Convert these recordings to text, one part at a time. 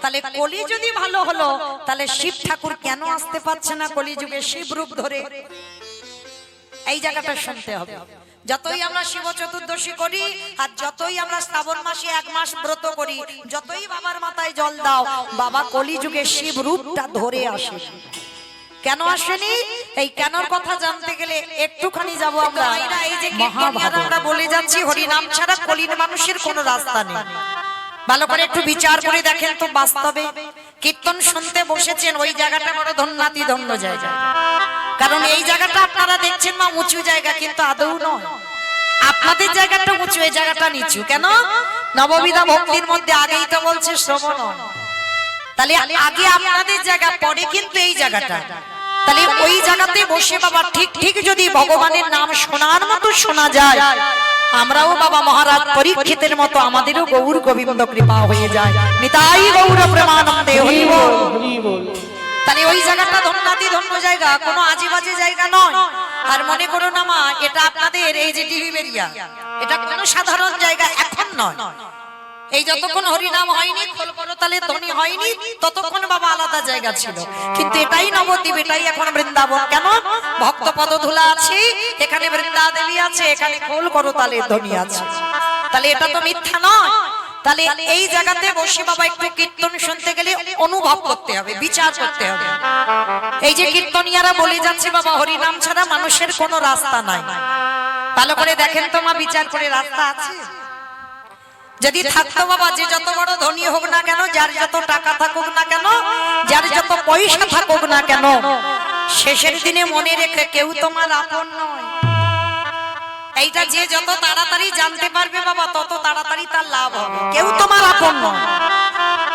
তাহলে কলি যদি ভালো হলো তাহলে শিব ঠাকুর কেন আসতে পারছে না কলিযুগে শিব রূপ ধরে? এই জায়গাটা শুনতে হবে। যতই আমরা শিব চতুর্দশী করি আর যতই আমরা শ্রাবণ মাসে 1 মাস ব্রত করি, যতই বাবার মাথায় জল দাও, বাবা কলিযুগে শিব রূপটা ধরে আসে। কেন আসেনি? এই কেনর কথা জানতে গেলে একটুখানি যাব আমরা। এই যে কীর্তনিয়ারা আমরা বলে যাচ্ছি হরি নাম ছাড়া কলির মানুষের কোনো রাস্তা নেই। ভালো করে একটু বিচার করে দেখেন তো, বাস্তবে কীর্তন শুনতে বসেছেন ওই জায়গাটা বড় ধন্যাতি ধন্য জায়গা। কারণ এই জায়গাটা আপনারা দেখছেন মা উঁচু জায়গা, কিন্তু আদৌ নয়। আপনাদের জায়গাটা উঁচু, এই জায়গাটা নিচু। কেন? নববিধা ভক্তির মধ্যে আগেই তো বলছে শ্রবণ। তাহলে আগে আপনাদের জায়গা, পরে কিন্তু এই জায়গাটা। তাহলে ওই জায়গাতে বসে বাবা ঠিক ঠিক যদি ভগবানের নাম শোনার মতো শোনা যায়, আমরাও বাবা মহারাজ পরীক্ষিতের মতো আমাদেরও গৌর গোবিন্দ কৃপা হয়ে যায়। নিতাই গৌর প্রেমানন্দে হরি বল। তাহলে ওই জায়গাটা ধন্যাতি ধন্য জায়গা, কোনো আজেবাজে জায়গা নয়। আর মনে করো না মা, এটা আপনাদের এই যে ডিহিবেরিয়া, এটা কোনো সাধারণ জায়গা এখন নয়। এই যতক্ষণ হরিনাম হয়নি, খোলকরতালে ধ্বনি হয়নি, ততক্ষণ বাবা আলাদা জায়গা ছিল। কিন্তু এটাই নবদ্বীপ, এটাই এখন বৃন্দাবন। কেন? ভক্ত পদধূলা আছে, এখানে বৃন্দা দেবী আছে, এখানে খোলকরতালে ধ্বনি আছে। তাহলে এটা তো মিথ্যা নয়। তাহলে এই জায়গাতে বসে বাবা একটু কীর্তন শুনতে গেলে অনুভব করতে হবে, বিচার করতে হবে। এই যে কীর্তনিয়ারা বলে যাচ্ছে বাবা হরিনাম ছাড়া মানুষের কোনো রাস্তা নাই, ভালো করে দেখেন তো মা, বিচার করে রাস্তা আছে? যদি থাকতো বাবা, যে যত বড় ধনী হোক না কেন, যার যত টাকা থাকুক না কেন, যার যত পয়সা থাকুক না কেন, শেষের দিনে মনে রেখে কেউ তোমার আপন নয়। এইটা যে যত তাড়াতাড়ি জানতে পারবে বাবা, তত তাড়াতাড়ি তার লাভ হবে। কেউ তোমার আপন নয়।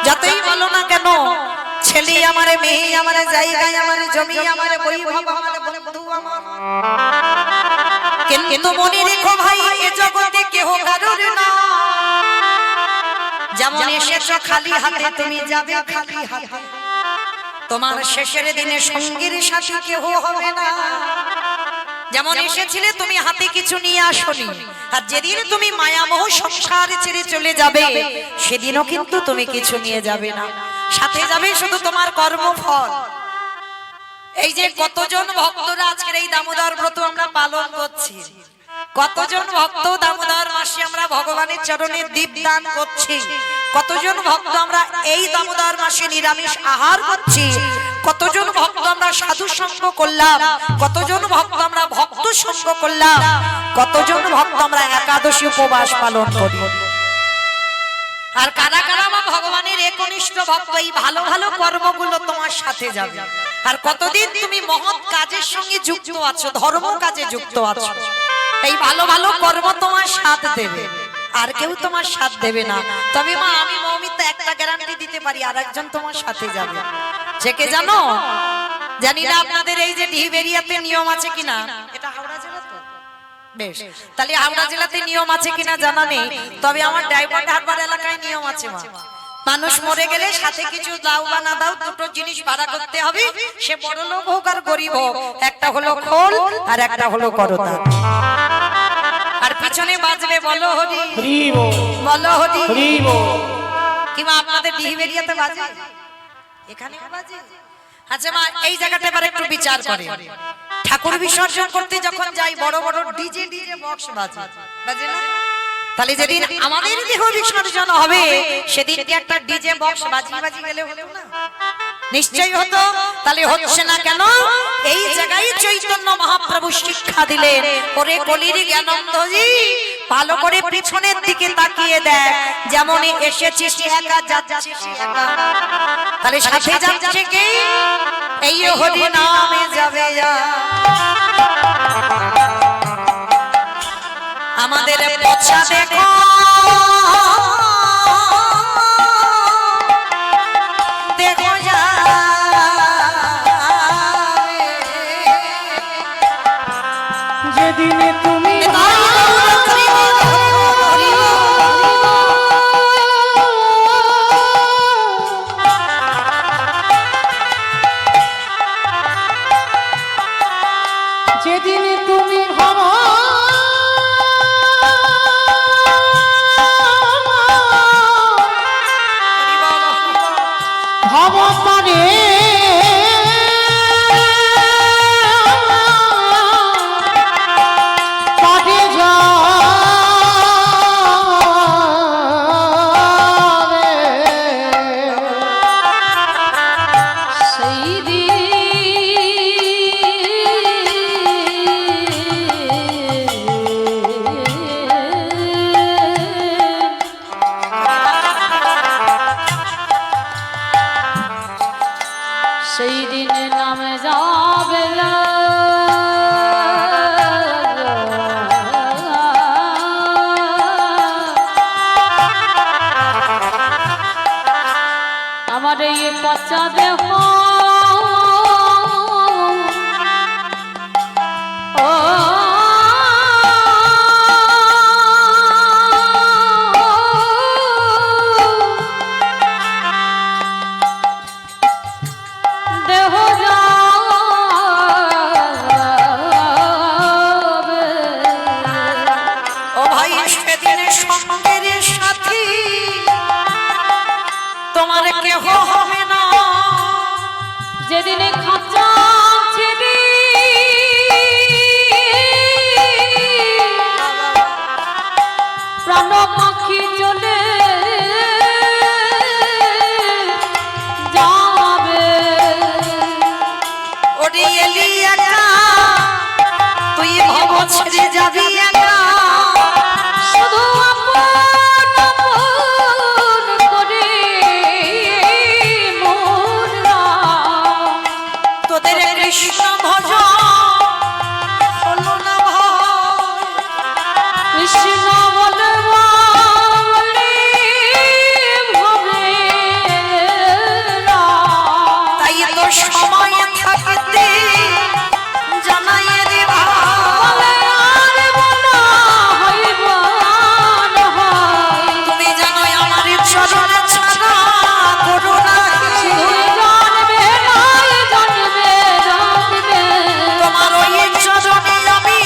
যতই বলো না কেন, ছেলে আমারে, মেয়ে আমারে, জায়গায় আমারে, জমি আমারে, বৈভব আমারে, বন্ধু আমার, কিন্তু মনে রেখো ভাই, এ জগতে কেহ কারোর না। যেমন এসেছো খালি হাতে, তুমি যাবে খালি হাতে। তোমার শেষের দিনে সঙ্গীর সাথী কেহ হবে না। যেমন এসেছিলে তুমি হাতে কিছু নিয়ে আসোনি, আর যেদিন তুমি মায়ামোহ সংসার ছেড়ে চলে যাবে, সেদিনও কিন্তু তুমি কিছু নিয়ে যাবে না। সাথে যাবে শুধু তোমার কর্মফল। এই যে কতজন ভক্তরা আজকের এই দামোদর ব্রত আমরা পালন করছি, কতজন ভক্ত দামোদর মাসে আমরা ভগবানের চরণে দীপদান করছি, কতজন ভক্ত আমরা এই দামোদর মাসে নিরামিষ আহার করছি, কতজন ভক্ত আমরা সাধু সঙ্গ করলাম, কতজন ভক্ত আমরা ভক্ত সঙ্গ করলাম, কতজন ভক্ত আমরা একাদশী উপবাস পালন করি। আর কারা কারা মা ভগবানের একনিষ্ঠ ভক্ত, এই ভালো ভালো কর্মগুলো তোমার সাথে যাবে। আর কতদিন তুমি মহৎ কাজের সঙ্গে যুক্ত আছো, ধর্ম কাজে যুক্ত আছো, এই ভালো ভালো কর্ম তোমার সাথ দেবে, আর কেউ তোমার সাথ দেবে না। তবে মা আমি মৌমিতা একটা গ্যারান্টি দিতে পারি, আর একজন তোমার সাথে যাবে। সে কে জানো? জানি না আপনাদের এই যে ডিহিবেরিয়াতে নিয়ম আছে কিনা। এটা হাওড়া জেলা তো? বেশ, তাহলে হাওড়া জেলাতে নিয়ম আছে কিনা জানা নেই, তবে আমার ডায়মন্ড হারবার এলাকায় নিয়ম আছে মা। মানুষ মরে গেলে সাথে কিছু দাও বা না দাও, দুটো জিনিস ভাড়া করতে হবে। সে বড় লোক হোক আর গরিব হোক, একটা হলো খোল আর একটা হলো করতা। আর পিছনে বাজবে বলো হরি বলো হরি। কিংবা আপনাদের ডিহিবেরিয়াতে বাজে, এখানে বাজে। আচ্ছা মা, এই জায়গাটা এবার একটু বিচার করে। ঠাকুর বিসর্জন করতে যখন যাই, বড় বড় ডিজে বক্স বাজে, বাজে না? তাহলে যেদিন আমাদের দেহ বিসর্জন হবে, সেদিন কি একটা ডিজে বক্স বাজিয়ে বাজিয়ে গেলে হতো না? নিশ্চয়ই হতো। তাহলে হচ্ছে না কেন? এই জায়গায় চৈতন্য মহাপ্রভু শিক্ষা দিলেন, ওরে কলির জ্ঞানন্দজি, ভালো করে পিছনের দিকে তাকিয়ে দেখ, যেমন এসেছিস একা যাচ্ছিস একা। তাহলে সাথে যাচ্ছে কে? এই হরি নামে যাবে আমাদের পছা দেখো, দেখো যা যেদিনে তুমি যেদিনে তুমি ভব পারে কাটে যাবে সেই সেই দিনে নামে যাবে না আমার এই পচা দেহ ও দেহ যাবে ও ভাই সেদিনে সঙ্গের সাথী তোমার কেহ হবে না। যেদিনে খাঁচা ছেড়ে প্রাণ পাখি চলে যাবে ওরে এলি একা তুই ভব ছেড়ে যাবি একা। শুধু আপন আপন করে মোরা তোদের কৃষ্ণ ভজ হলো না ভয়। কৃষ্ণ বলবা বলে ভাবে না। তাই তো সময় থাকতে জানাই রে বলে আর বলা হইব না হয়। তুমি জানো আমার চরণ ছাড়া করুণা শুধু জানবে নাই জানবে জানবে তোমার ওই চরণে আমি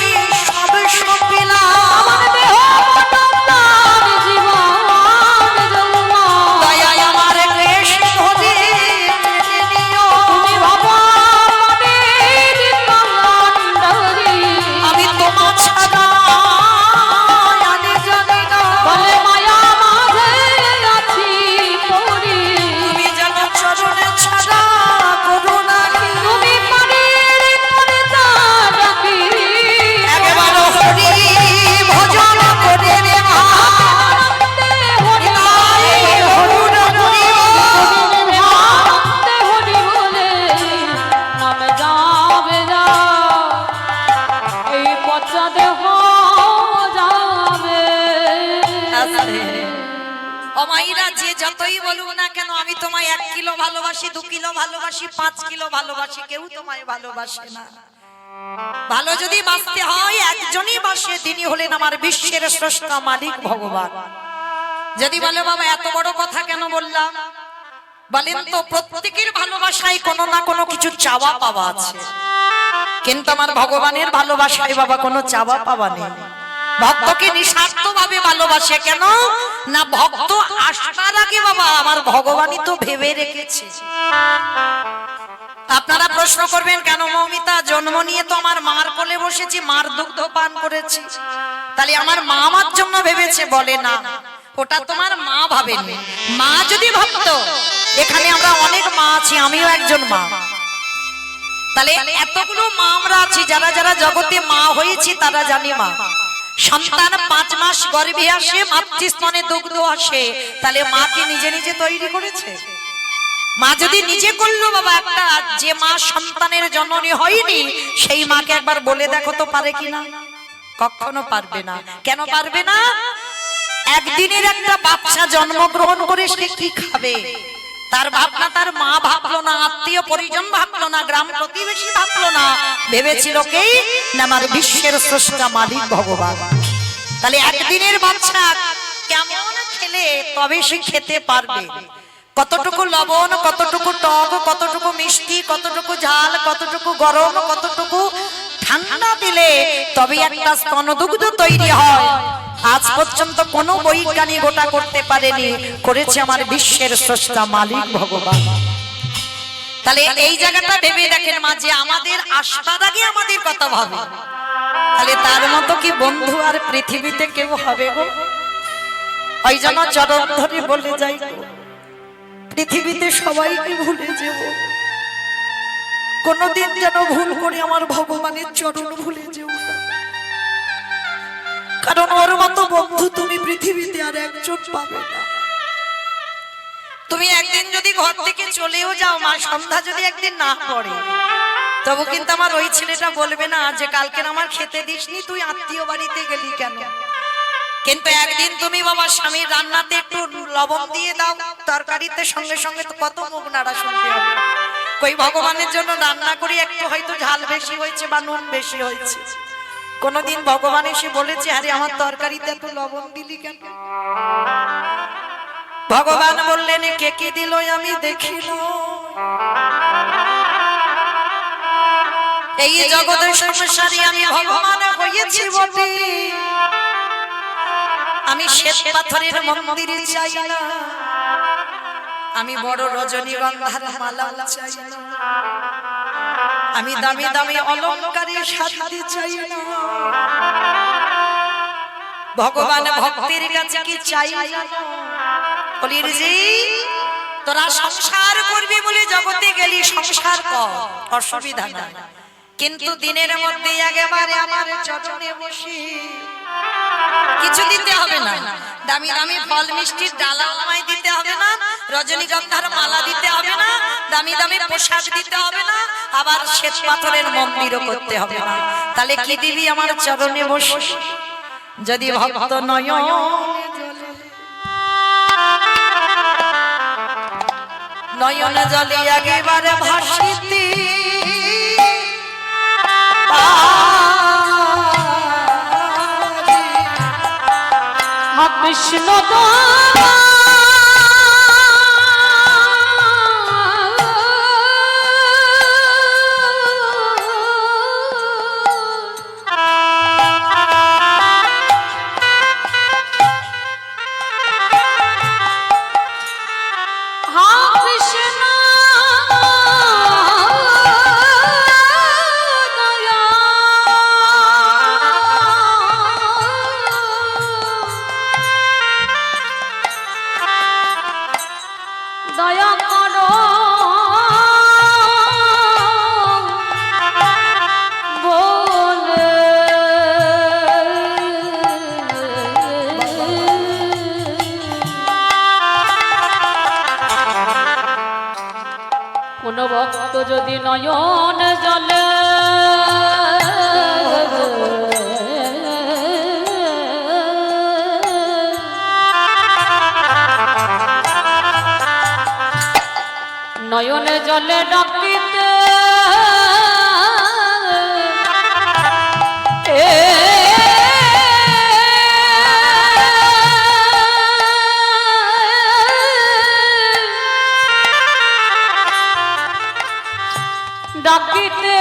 সব সপিলাম। আমার দেহ মন প্রাণ জীবন যৌবন। দয়ায় আমার ক্লেশ ধরে টেনে নিও। তুমি ভগবানের কান্ডারি। আমি তোমার ছাড়া আমি জানি না। বলে মায়া মাঝে আছি পড়ি। তুমি জানো চরণে ছাড়া করুণা কি। তুমি পারের পরে তার ডাকি। একবার হরি ভজন করে রে মা। আনন্দে হরি নিতাই হরুণ হরি আনন্দে হরি বলে নামে যাবে যা। এই পচা দেহ যাবে। ও মাইরা যে যতই বলুক না কেন আমি তোমায় 1 কিলো ভালোবাসি, 2 কিলো ভালোবাসি, 5 কিলো ভালোবাসি, কেউ তোমায় ভালোবাসে না। ভালো যদি বাঁচতে হয় একজনই বাসে, তিনি হলেন আমার বিশ্বের স্রষ্টা মালিক ভগবান। যদি বলে বাবা এত বড় কথা কেন বললাম, বলেন তো প্রত্যেকের ভালোবাসায় কোনো না কোনো কিছু চাওয়া পাওয়া আছে, কিন্তু আমার ভগবানের ভালোবাসায় বাবা কোনো চাওয়া পাওয়া নেই। ভক্তকে নিঃস্বার্থভাবে ভালোবাসে, কেন না ভক্ত আসার আগে বাবা আমার ভগবানই তো ভেবে রেখেছে। আপনারা প্রশ্ন করবেন কেন মৌমিতা জন্ম নিয়ে তো আমার মার কোলে বসেছি, মার দুগ্ধ পান করেছি, তাহলে আমার মা আমার জন্য ভেবেছে? বলে না, ওটা তোমার মা ভাবেনি। মা যদি ভাবতো, এখানে আমরা অনেক মা আছি, আমিও একজন মা, তাহলে এতগুলো মা আমরা আছি যারা যারা জগতে মা হয়েছি তারা জানি মা। সন্তান 5 মাস গর্ভে আসে, মাতৃস্তনে দুগ্ধ আসে, তাহলে মা কি নিজে নিজে তৈরি করেছে? মা যদি নিজে করলো বাবা, একটা যে মা সন্তানের জননী হয়নি সেই মাকে একবার বলে দেখো তো পারে কিনা? কখনো পারবে না। কেন পারবে না? একদিনের একটা বাচ্চা জন্মগ্রহণ করে সে কি খাবে তার ভাবনা তার মা ভাবলো না, আত্মীয় পরিজন ভাবলো না, গ্রাম প্রতিবেশী ভাবলো না, ভেবেছিল কে না আমার বিশ্বের স্রষ্টা মালিক ভগবান। তাহলে একদিনের বাচ্চা কেমন খেলে তবে সে খেতে পারবে, কতটুকু লবণ, কতটুকু টক, কতটুকু মিষ্টি, কতটুকু ঝাল, কতটুকু গরম, কতটুকু ঠান্ডা দিলে তবে একটা স্তনদুগ্ধ তৈরি হয়। আজ পর্যন্ত কোনো বৈজ্ঞানিক গোটা করতে পারেনি, করেছে আমার বিশ্বের স্রষ্টা মালিক ভগবান। তাহলে এই জায়গাটা ভেবে দেখেন মা, যে আমাদের আসবার আগে আমাদের কথা ভাবে, তাহলে তার মতো কি বন্ধু আর পৃথিবীতে কেউ হবে গো? ওই জন্য চরণ ধরে বলে যাই, পৃথিবীতে সবাইকে ভুলে যাব, কোনদিন যেন ভুল করে আমার ভগবানের চরণ ভুলে যেও না। কারণ ওর মতো বন্ধু তুমি পৃথিবীতে আর একজন পাবে না। তুমি একদিন যদি ঘর থেকে চলেও যাও মা, সন্ধ্যা যদি একদিন না পড়ে, তবু কিন্তু আমার ওই ছেলেটা বলবে না যে কালকে আমার খেতে দিসনি, তুই আত্মীয় বাড়িতে গেলি কেন। কিন্তু একদিন তুমি বাবা স্বামীর রান্নাতে একটু লবণ দিয়ে দাও তরকারিতে, সঙ্গে সঙ্গে তো কত মুখ নাড়া শুনতে হবে। কই ভগবানের জন্য রান্না করি, একটু হয়তো ঝাল বেশি হয়েছে বা নুন বেশি হয়েছে, কোনদিন ভগবান এসে বলেছে আরে আমার তরকারিতে এত লবণ দিলি কেন? ভগবান বললেন কে কে দিল আমি দেখিল, এই জগতের সংসারে আমি ভগবান হয়েছি বটে, আমি শ্বেত পাথরের মন্দিরে চাই না, আমি বড় রজনীগন্ধার মালা চাই না, আমি দামি দামি অলংকারে সাজতে চাই না। ভগবান ভক্তের কাছে কি চাই? বলির জি তোরা সংসার করবি বলে জগতে গেলি, সংসার কর, অসুবিধা নাই, কিন্তু দিনের মধ্যে একেবারে আমার চরণে বসে কিছু দিতে হবে না, দামি দামি ফল মিষ্টির ডালা আমায় দিতে হবে না, রজনীগন্ধার মালা দিতে হবে না, দামি দামি পোশাক দিতে হবে না, আবার শ্বেত পাথরের মন্দিরও করতে হবে না। তাহলে কি দিবি? আমার চরণে বসে যদি ভক্ত নয়ন নয়ন জলে একেবারে ভাসিতে কৃষ্ণ দয়া করো বলে কোন ভক্ত যদি নয়ন জলে নয়নে জলে ডাকিতে ডাকিতে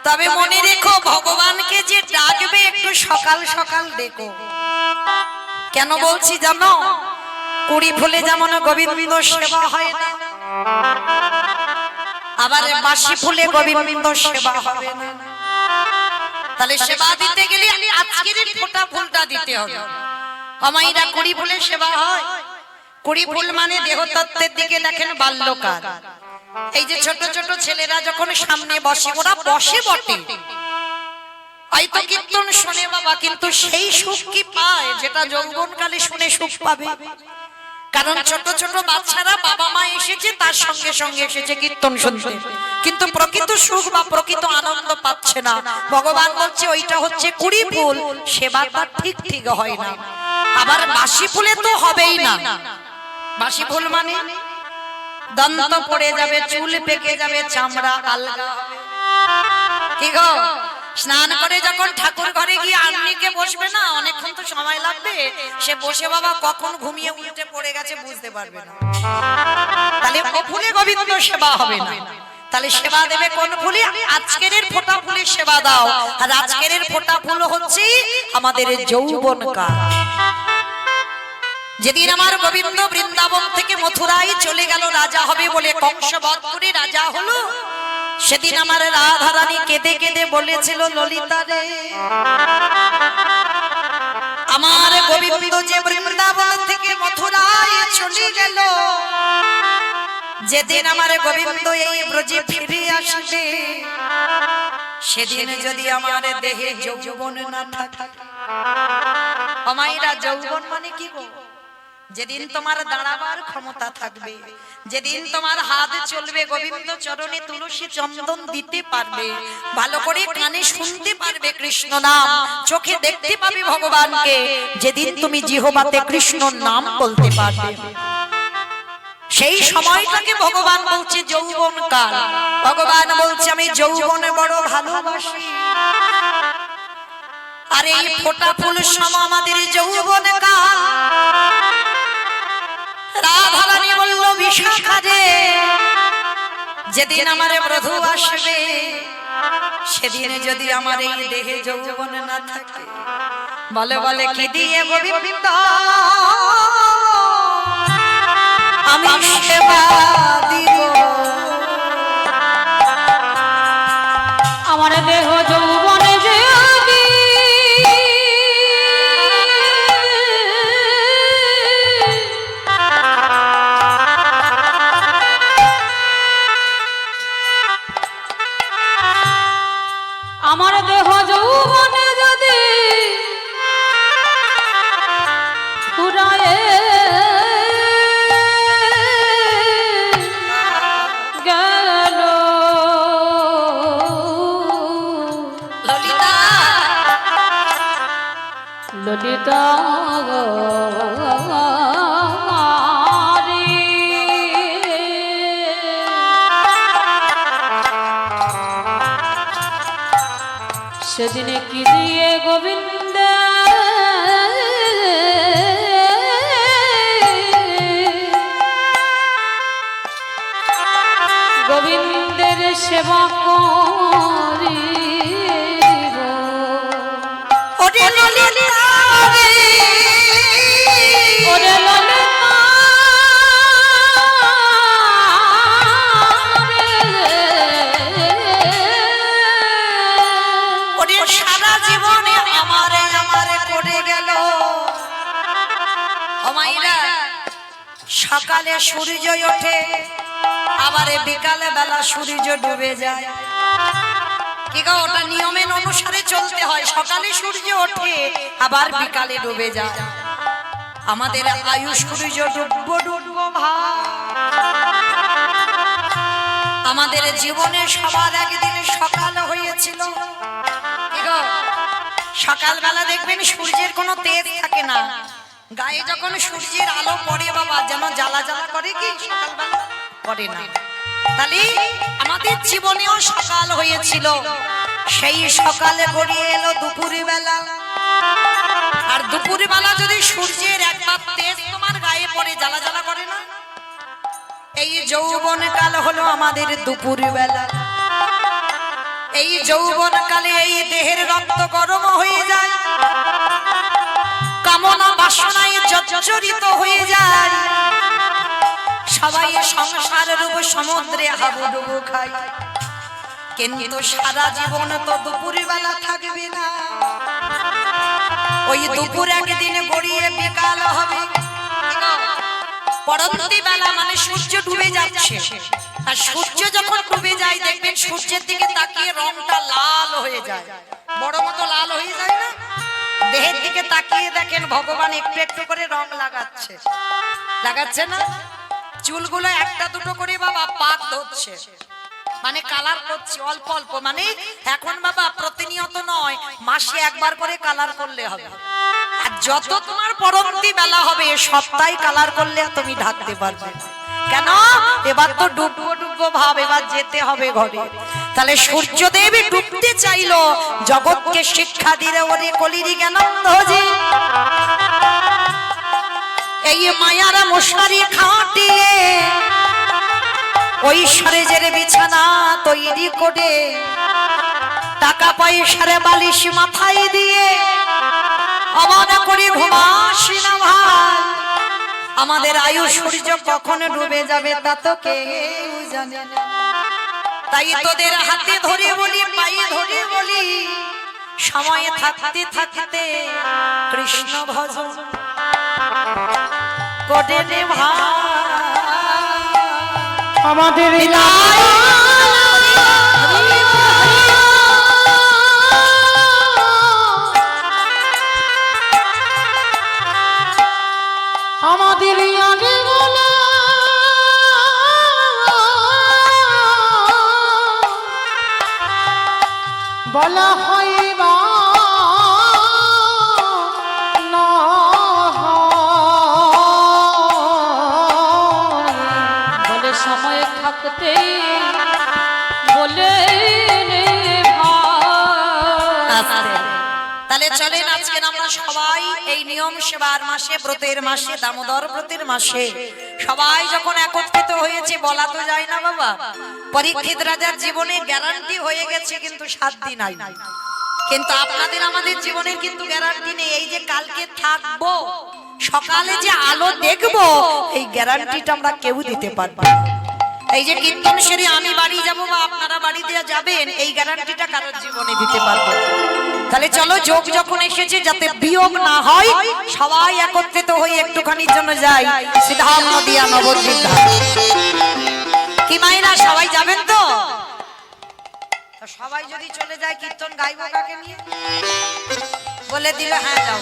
তবে মনে রেখো ভগবানকে যে ডাকবে একটু সকাল সকাল ডেকো। কেন বলছি জানো? কুড়ি ফুলে যেমন গোবিন্দ সেবা হয় না, আবার বাসি ফুলে গোবিন্দ সেবা হবে না। তাহলে সেবা দিতে গেলে আজকের ফোঁটা ফুলটা দিতে হবে। আমাইরা কুড়ি ফুলে সেবা হয়, কুড়ি ফুল মানে দেহতত্ত্বের দিকে দেখেন বাল্যকাল। এই যে ছোট ছোট ছেলেরা যখন সামনে বসে, ওরা বসে বটে, হয়তো কীর্তন শুনে বাবা, কিন্তু সেই সুখ কি পায় যেটা যৌবনকালে শুনে সুখ পাবে? কারণ ছোট ছোট বাচ্চারা বাবা মা এসেছে তার সঙ্গে সঙ্গে এসেছে কীর্তন শুনতে, কিন্তু প্রকৃত সুখ বা প্রকৃত আনন্দ পাচ্ছে না। ভগবান বলছে ওইটা হচ্ছে কুড়ি ফুল, সেবাটা ঠিক ঠিক হয় না। আবার বাসি ফুলে তো হবেই না। বাসি ফুল মানে দন্ত পড়ে যাবে, চুল পেকে যাবে, চামড়া আলগা হবে। কি গো, স্নান করে যখন ঠাকুর ঘরে গিয়ে আন্নিকে বসবে না, অনেকক্ষণ তো সময় লাগবে, সে বসে বাবা কখন ঘুমিয়ে উল্টে পড়ে গেছে বুঝতে পারবে না। তাহলে ফুলে গোবিন্দ সেবা হবে না। তাহলে সেবা দেবে কোন ফুলে? আজকের ফোঁটা ফুলের সেবা দাও। আর আজকের ফোঁটা ফুল হচ্ছে আমাদের যৌবন কাল। যেদিন আমার গোবিন্দ বৃন্দাবন থেকে মথুরায় চলে গেল রাজা হবে বলে, কংস বধ করে রাজা হলো, সেদিন আমার রাধা রানী কেঁদে কেঁদে বলেছিল, ললিতা রে, আমার গোবিন্দ যে বৃন্দাবন থেকে মথুরায় চলে গেল, যেদিন আমার গোবিন্দ এই ব্রজে ফিরে আসবে, সেদিন যদি আমার দেহে যৌবন না থাকে। আমাইরা যৌবন মানে কি গো? যেদিন তোমার দাঁড়াবার ক্ষমতা থাকবে, যেদিন তোমার হাত চলবে, গোবিন্দ চরণে তুলসী চন্দন দিতে পারবে, ভালো করে কানে শুনতে পারবে কৃষ্ণ নাম, চোখে দেখতে পাবে ভগবানকে, যেদিন তুমি জিহ্বাতে কৃষ্ণ নাম বলতে পারবে, সেই সময়টাকে ভগবান বলছে যৌবন কাল। ভগবান বলছে আমি যৌবনে বড় ভালোবাসি। আর এই ফোঁটা ফুল সম আমাদের যৌবন কাল। রাধা রানী বলল, বিশাখা রে, যেদিন আমার বধূ আসবে, সেদিন যদি আমার এই দেহে যৌবন না থাকে, বলে বলে কি দিয়ে গোবিন্দ আমি সেবা দিব? আমার দেহ যৌবনে যদি আমার দেহ যৌবনে যদি ফুরায়ে গেল, ললিতা ললিতা রে, সেদিনে কি দিয়ে গোবিন্দ গোবিন্দের সেবা করিব। ওরে ললিতা রে, ওরে ললিতা ওরে সারা জীবনে আমারে আমারে করে গেল। আমাইরা সকালে সূর্য ওঠে, আবার বিকালে বেলা সূর্য ডুবে যায়। কি গো, ওটা নিয়মের অনুসারে চলতে হয়। সকালে সূর্য ওঠে, আবার বিকালে ডুবে যায়। আমাদের আয়ু সূর্য ডুববো ডুববো ভাব। আমাদের জীবনে সবার একদিন সকাল হয়েছিল। কি গো, সকালবেলা দেখবেন সূর্যের কোনো তেজ থাকে না, গায়ে যখন সূর্যের আলো পড়ে বাবা যেন জ্বালা জ্বালা করে, কি সকালবেলা করে না। তাহলে আমাদের জীবনেও সকাল হয়েছিল। সেই সকালে গড়িয়ে এলো দুপুরের বেলা। আর দুপুরের বেলা যদি সূর্যের একবার তেজ তোমার গায়ে পড়ে, জ্বালা জ্বালা করে না। এই যৌবন কাল হলো আমাদের দুপুরের বেলা। এই যৌবন কালে এই দেহের রক্ত গরম হয়ে যায়, কামনা বাসনায় জর্জরিত হয়ে যায়। সবাই সংসার রূপ সমুদ্রে হাবুডুবু খায়, কিন্তু সারা জীবন তো দুপুরের বেলা থাকবে না। ওই দুপুর একদিন গড়িয়ে বিকাল হবে। পরবর্তী বেলা মানে সূর্য ডুবে যাচ্ছে, আর সূর্য যখন ডুবে যায় দেখবেন সূর্যের দিকে তাকিয়ে রংটা লাল হয়ে যায়, বড় মতো লাল হয়ে যায় না? দেহের দিকে তাকিয়ে দেখেন ভগবান একটু একটু করে রং লাগাচ্ছে, লাগাচ্ছে না? চুলগুলো একটা দুটো করে বাবা পাক ধরছে, মানে কালার করছে অল্প অল্প। মানে এখন বাবা প্রতিনিয়ত নয়, মাসে একবার করে কালার করলে হবে। আর যত তোমার পরবর্তী বেলা হবে সপ্তাহে কালার করলে তুমি ঢাকতে পারবে। কেন? এবার তো ডুববো ডুববো ভাব, এবার যেতে হবে ঘরে। তাহলে সূর্যদেব ডুবতে চাইলো, জগৎকে শিক্ষা দিলে ওরে কলিরি জ্ঞানন্দজি। এই মায়ারা মশারি খাটিয়ে ওই সরেজের বিছানা তৈরি করে টাকা পয়সার বালিশ মাথায় দিয়ে অমনা করে ঘুমাসি না ভাই। আমাদের আয়ু সূর্য কখন ডুবে যাবে তা তো কেউ জানে না। তাই তোদের হাতে ধরে বলি, পায়ে ধরে বলি, সময় থাকতে থাকতে কৃষ্ণ ভজন করে নে ভাই। আমাদের আমাদের বলা হয় বা না বলে সময় থাকতে বলে নে ভাই। তাহলে চলেন আজকে আমরা সবাই এই নিয়ম সেবার মাসে, ব্রতের মাসে, দামোদর ব্রতের মাসে সবাই যখন একত্রিত হয়েছে, বলা তো যায় না বাবা। পরীক্ষিত রাজার জীবনে গ্যারান্টি হয়ে গেছে কিন্তু 7 দিন নাই, কিন্তু আপনাদের আমাদের জীবনের কিন্তু গ্যারান্টি নেই। এই যে কালকে থাকবো, সকালে যে আলো দেখবো, এই গ্যারান্টিটা আমরা কেউ দিতে পারবো না। এই যে কীর্তন সেরে আমি বাড়ি যাব বা আপনারা বাড়ি দিয়ে যাবেন, এই গ্যারান্টিটা কারোর জীবনে দিতে পারবো না। তাহলে চলো, যোগ যখন এসেছে যাতে বিয়োগ না হয়, সবাই একত্রিত হয়ে একটুখানির জন্য যাই সিধা নদিয়া নবদ্বীপ ধাম। কি মাইনা সবাই যাবেন তো? তো সবাই যদি চলে যায়, কীর্তন গাইবো কাকে নিয়ে? বলে দিল হ্যাঁ যাও,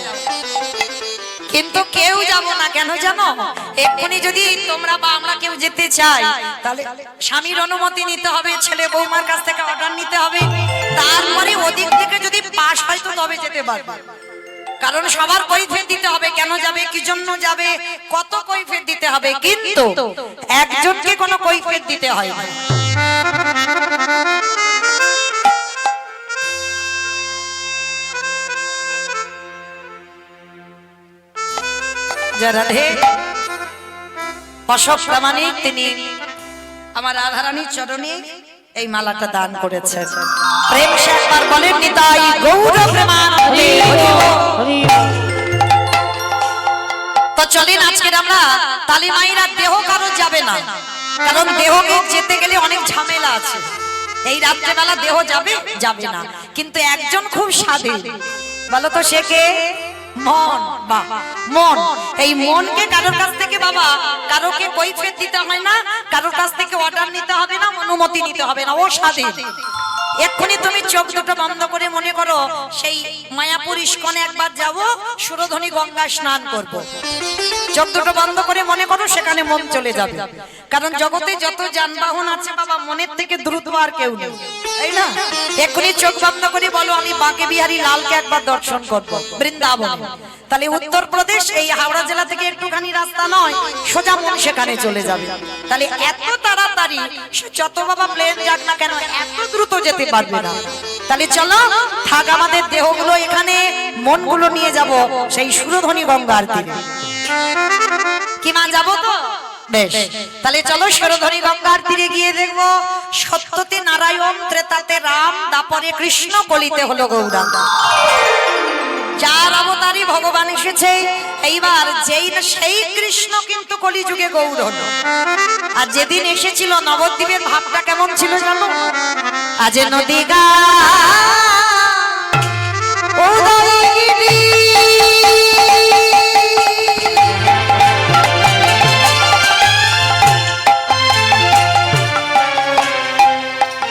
কিন্তু কেউ যাব না। কেন জানো? এক্ষুনি যদি তোমরা বা আমরা কেউ যেতে চাই, তাহলে স্বামীর অনুমতি নিতে হবে, ছেলে বৌমার কাছ থেকে অর্ডার নিতে হবে, তারপরে ওদিক থেকে যদি পাস হয় তো তবে যেতে পারবে। কারণ সবার কৈফিয়ত দিতে হবে, কেন যাবে, কি জন্য যাবে, কত কৈফিয়ত দিতে হবে। কিন্তু একজনকে কোনো কৈফিয়ত দিতে হয় না। রাধে অশোক প্রামাণিক তিনি আমার রাধারানীর চরণে এই মালাটা দান করেছেন। প্রেম সে একবার বলেন নিতাই গৌর প্রেমানন্দে হরি বল। তো চলেন আজকে আমরা তালিমাইরা দেহ কারো যাবে না, কারণ দেহকে যেতে গেলে অনেক ঝামেলা আছে। এই রাত্রেবেলা দেহ যাবে যাবে না, কিন্তু একজন খুব স্বাধীন। বলো তো সে কে? মন। বা মন, এই মনকে কারোর কাছ থেকে বাবা কারোকে কৈফিয়ত দিতে হয় না, কারোর কাছ থেকে অর্ডার নিতে হবে না, অনুমতি নিতে হবে না, ও স্বাধীন। এক্ষুনি তুমি চোখ দুটো বন্ধ করে মনে করো সেই মায়াপুর ইস্কনে একবার যাব, সুরধনী গঙ্গা স্নান করব। চোখ দুটো বন্ধ করে মনে করো সেখানে মন চলে যাবে। কারণ জগতে যত যানবাহন আছে বাবা, মনের থেকে দ্রুত আর কেউ নেই, তাই না? এক্ষুনি চোখ বন্ধ করে বলো আমি বাঁকে বিহারী লালকে একবার দর্শন করব, বৃন্দাবন। তাহলে উত্তরপ্রদেশ এই হাওড়া জেলা থেকে একটুখানি রাস্তা নয়, সোজা মন সেখানে চলে যাবে। তাহলে এত তাড়াতাড়ি যত বাবা প্লেন যাক না কেন, এত দ্রুত যেতে পারবে না। তাহলে চলো থাক আমাদের দেহগুলো এখানে, মনগুলো নিয়ে যাব সেই সুরধনী গঙ্গার তীরে। কি মা যাবো তো? বেশ, তাহলে চলো সুরধনী গঙ্গার তীরে গিয়ে দেখবো সত্যতে নারায়ণ, ত্রেতাতে রাম, দাপরে কৃষ্ণ, কলিতে হলো গৌরাঙ্গ। যার অবতারী ভগবান এসেছে, এইবার সেই কৃষ্ণ কিন্তু কলিযুগে গৌর হলো। আর যেদিন এসেছিল নবদ্বীপের ভাবটা কেমন ছিল জানো? আজ নদীগা উদয়গিরি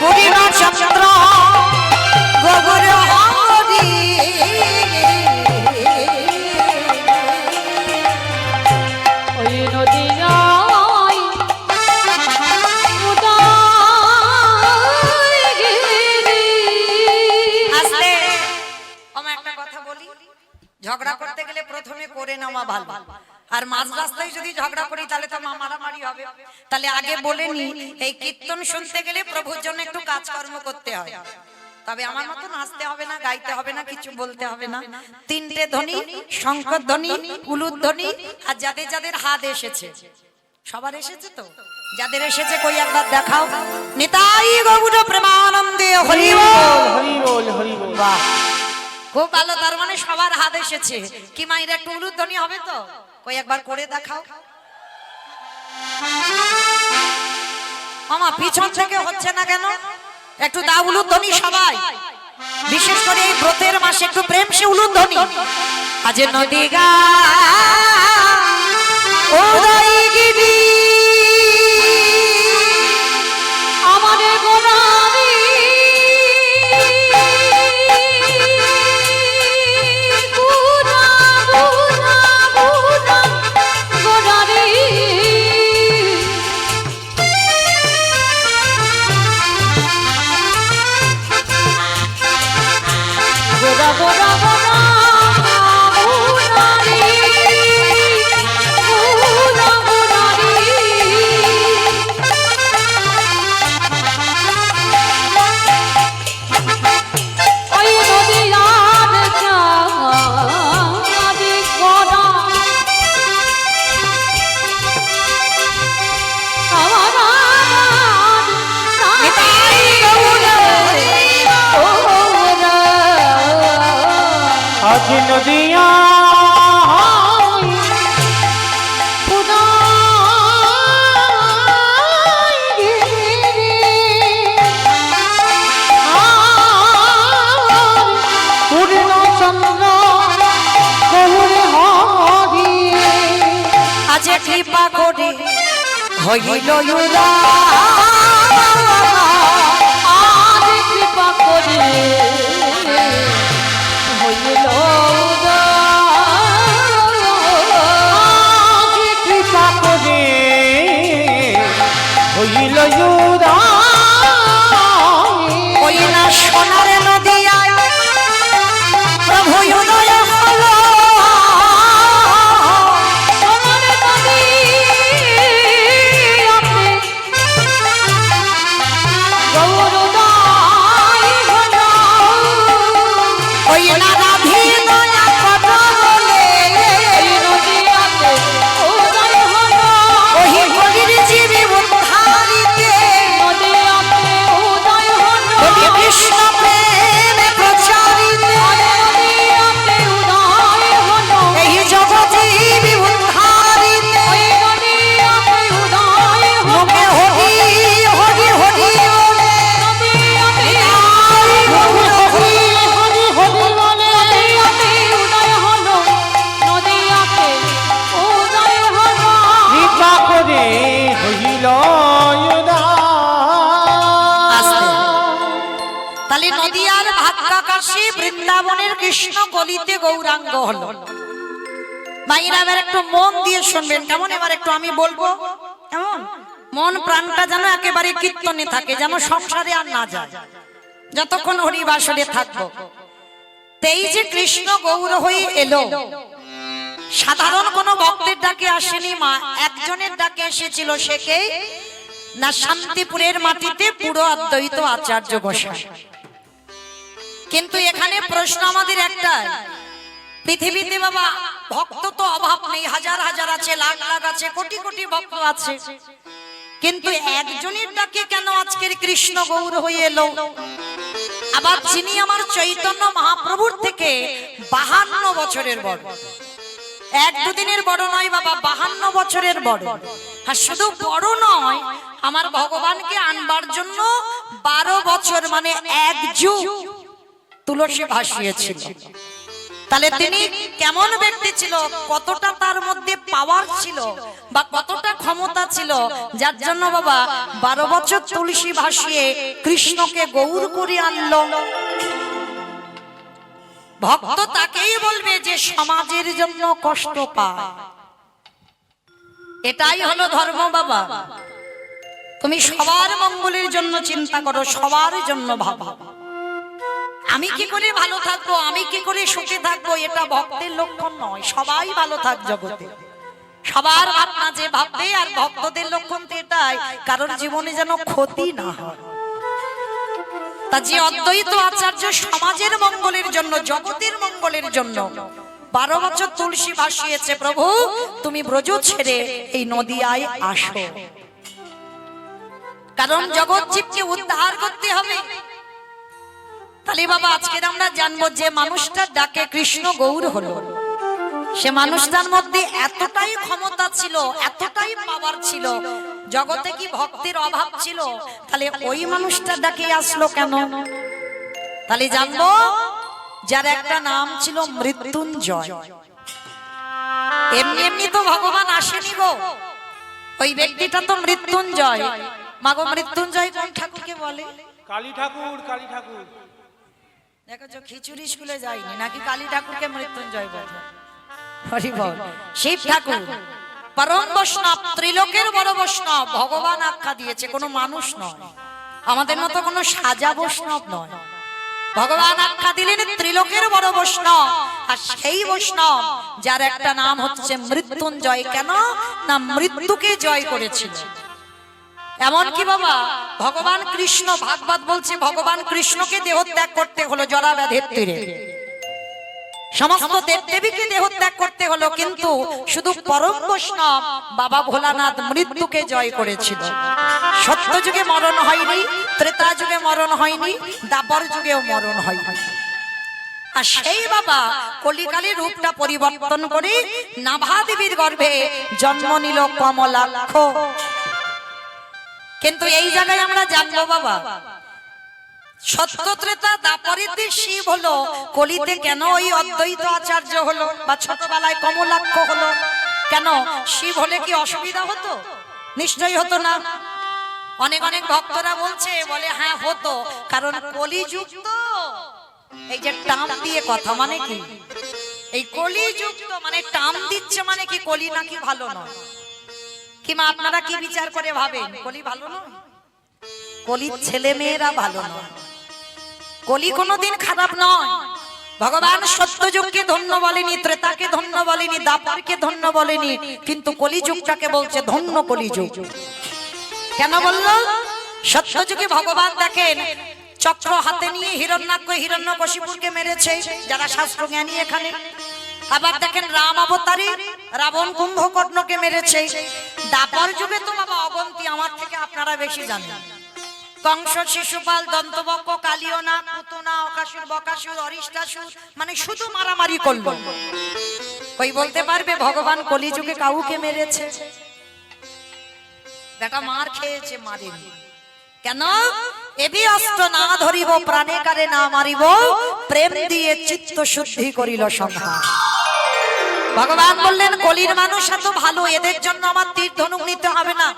পূর্ণিমা চন্দ্র গগর হরি ওই নদীয়ায় উদয়গিরি। আস্তে আমি একটা কথা বলি, ঝগড়া করতে গেলে প্রথমে করে নেওয়া ভালো, আর মাঝ রাস্তায় যদি ঝগড়া করি তাহলে তো মারামারি হবে। তাহলে আগে বলে নি, এই কীর্তন শুনতে গেলে প্রভুর জন্য একটু কাজকর্ম করতে হয়। তবে আমার মতো নাচতে হবে না, গাইতে হবে না, কিছু বলতে হবে না। 3টে ধ্বনি, শঙ্কর ধ্বনি, উলুধ্বনি, আর যাদের যাদের হাত এসেছে, সবার এসেছে তো যাদের এসেছে কই একবার দেখাও। নিতাই গৌর প্রেমানন্দে হরি বল। হরি বল হরি বল। বাহ, খুব ভালো। তার মানে সবার হাত এসেছে। কি মাইরা একটু উলুধ্বনি হবে তো? কই একবার করে দেখাও। মামা পিছন থেকে হচ্ছে না কেন? একটু দা উলুধ্বনি সবাই, বিশেষ করে এই ব্রতের মাসে একটু প্রেম সে উলুধ্বনি। আজ নদী গা উদয়গিরি আমাদের গোলামি গুনা গুনা গুনা গোলারি গোরা গোরা গোরা গোলারি গোরা গোলারি ওই নদীয়ার চাঁদি করা আমার নিতাই গৌর আজ নদিয়া পূর্ণ চন্দ্র গৌর হরি আজ কৃপা করে হইল উদা আজ কৃপা করে হইল আজ কৃপা করে হইল ওই না সোনার নদিয়ায় প্রভু উদয় হলো। সোনার নদী আপনি গৌরদাই হলো ওই না রাধি দয়া কত বলে এই নদীয়াতে উদয় হলো ওই কবির জীবী উদ্ধারিতে নদীয়াতে উদয় হলো কবি কৃষ্ণ প্রেমে প্রচারিতে নদীয়াতে উদয় হলো এই জগজীবী উদ্ধারিতে ওই নদীয়াতে উদয় হলো মুখে হরি হরি হরি বলে নদীয়াতে গৌর হরি হরি হরি বলে নদীয়াতে উদয় হলো নদীয়াতে উদয় হলো কৃপা করে হইল তাহলে নদিয়ার ভাগ্যাকাশী বৃন্দাবনের কৃষ্ণ গলিতে গৌরাঙ্গ হলো। ভাইরা এবার একটু মন দিয়ে শুনবেন কেমন? এবার একটু আমি বলবো কেমন, মন প্রাণটা যেন একেবারে কীর্তনে থাকে, যেন সংসারে আর না যায়, যতক্ষণ হরিবাসরে থাকবো। তেই যে কৃষ্ণ গৌর হয়ে এলো, সাধারণ কোন ভক্তের ডাকে আসেনি মা, একজনের ডাকে এসেছিল। সে কে? না শান্তিপুরের মাটিতে পুরো অদ্বৈত আচার্য গোসাই। কিন্তু এখানে প্রশ্ন আমাদের একটাই, পৃথিবীতে বাবা ভক্ত তো অভাব নেই, হাজার হাজার আছে, লাখ লাখ আছে, কোটি কোটি ভক্ত আছে, কিন্তু একজনের ডাকে কেন আজকের কৃষ্ণ গৌর হয়ে এলো? আবার যিনি আমার চৈতন্য মহাপ্রভুর থেকে 52 বছরের বড়, এক দুদিনের বড় নয় বাবা, 52 বছরের বড়। আর শুধু বড় নয়, আমার ভগবানকে আনবার জন্য 12 বছর মানে 1 যুগ তুলসী ভাসিয়েছিল। তাহলে তিনি কেমন ব্যক্তি ছিল, কতটা তার মধ্যে পাওয়ার ছিল বা কতটা ক্ষমতা ছিল, যার জন্য বাবা 12 বছর তুলসী ভাসিয়ে কৃষ্ণকে গৌর করে আনলো। ভক্ত তাকেই বলবে যে সমাজের জন্য কষ্ট পায়, এটাই হলো ধর্ম বাবা। তুমি সবার মঙ্গলের জন্য চিন্তা করো, সবার জন্য ভাবো। আমি কি করে ভালো থাকবো, আমি কি করে সুখে থাকবো, এটা ভক্তের লক্ষণ নয়। সবাই ভালো থাক জগতে, সবার ভাবনা যে ভাববে। আর ভক্তদের লক্ষণ তো এটাই, কারোর জীবনে যেন ক্ষতি না হয়। তা যে অদ্বৈত আচার্য সমাজের মঙ্গলের জন্য, জগতের মঙ্গলের জন্য 12 বছর তুলসী ভাসিয়েছে, প্রভু তুমি ব্রজ ছেড়ে এই নদিয়ায় আসো। কারণ জগৎ জীবকে উদ্ধার করতে হবে। তাহলে বাবা আজকের আমরা জানবো যে মানুষটার ডাকে কৃষ্ণ গৌর হলো, সে মানুষটার মধ্যে এতটাই ক্ষমতা ছিল, এতটাই পাওয়ার ছিল, জগতে কি ভক্তের অভাব ছিল? তাহলে ওই মানুষটার ডাকে আসলো কেন? তাহলে জানবো যার একটা নাম ছিল মৃত্যুঞ্জয়। এমনি এমনি তো ভগবান আসেনি গো, ওই ব্যক্তিটা তো মৃত্যুঞ্জয়। মাগো মৃত্যুঞ্জয় কোন ঠাকুরকে বলে? কালী ঠাকুর, কালী ঠাকুর। দেখো যে খিচুড়ি স্কুলে যায়নি নাকি কালী ঠাকুরকে মৃত্যুঞ্জয় বলে? হরি বল। শিব ঠাকুর পরম বৈষ্ণব, ত্রিলোকের বড় বৈষ্ণব, ভগবান আখ্যা দিয়েছে, কোনো মানুষ নয়, আমাদের মতো কোনো সাজা বৈষ্ণব নয়। ভগবান আখ্যা দিলেন ত্রিলোকের বড় বৈষ্ণব, আর সেই বৈষ্ণব যার একটা নাম হচ্ছে মৃত্যুঞ্জয়। কেন না মৃত্যুকে জয় করেছিল। এমন কি বাবা ভগবান কৃষ্ণ, ভাগবত বলছে ভগবান কৃষ্ণকে দেহত্যাগ করতে হলো জরা ব্যাধির তীরে, সমস্ত দেবদেবীকে দেহত্যাগ করতে হলো, কিন্তু শুধু পরম বৈষ্ণব বাবা ভোলানাথ মৃত্যুকে জয় করেছিল। সত্য যুগে মরণ হয়নি, ত্রেতা যুগে মরণ হয়নি, দ্বাপর যুগেও মরণ হয়নি। আর সেই বাবা কলিকালের রূপটা পরিবর্তন করে নাভা দেবীর গর্ভে জন্ম নিল কমলাক্ষ। কিন্তু এই জায়গায় আমরা জানবো বাবা সত্য ত্রেতা দ্বাপরেতে শিব হলো, কলিতে কেন ওই অদ্বৈত আচার্য হলো বা ছোটবেলায় কমলাক্ষ হলো? কেন শিব হলে কি অসুবিধা হতো? নিশ্চয়ই হতো না। অনেক অনেক ভক্তরা বলছে, বলে হ্যাঁ হতো, কারণ কলিযুগ তো। এই যে টাম দিয়ে কথা মানে কি? এই কলিযুগ তো মানে টাম দিচ্ছে মানে কি কলি নাকি ভালো নয়? কিমা আপনারা কি বিচার করে ভাবেন কলি ভালো নয়? কলির ছেলে মেয়েরা ভালো নয়, কলি কোনোদিন খারাপ নয়। ভগবান সত্যযুগকে ধন্য বলেনি, ত্রেতাকে ধন্য বলেনি, দ্বাপরকে ধন্য বলেনি, কিন্তু কলিযুগটাকে বলছে ধন্য কলিযুগ। কেন বললো? সত্যযুগে ভগবান দেখেন চক্র হাতে নিয়ে হিরণ্যাক্ষ হিরণ্যকশিপুরকে মেরেছে, যারা শাস্ত্র জ্ঞানী এখানে। আবার দেখেন রাম অবতারে রাবণ কুম্ভকর্ণকে মেরেছে। দ্বাপর যুগে তো বাবা অবন্তী আমার থেকে আপনারা বেশি জানেন। কংস, শিশুপাল, দন্তবক্ষ, কালিয়না, পুতনা, অকাসুর, বকাসুর, অরিষ্টাসুর, মানে শুধু মারামারি করলো। কই বলতে পারবে ভগবান কলিযুগে কাউকে মেরেছে? বেটা মার খেয়েছে, মারেনি। কেন? এবি অস্ত্র না ধরিব, প্রাণে কারে না মারিব, প্রেম দিয়ে চিত্ত শুদ্ধি করিল সংহার। ভগবান বললেন কলির মানুষ এত ভালো, এদের জন্য আমার তীর ধনুক নিতে হবে না,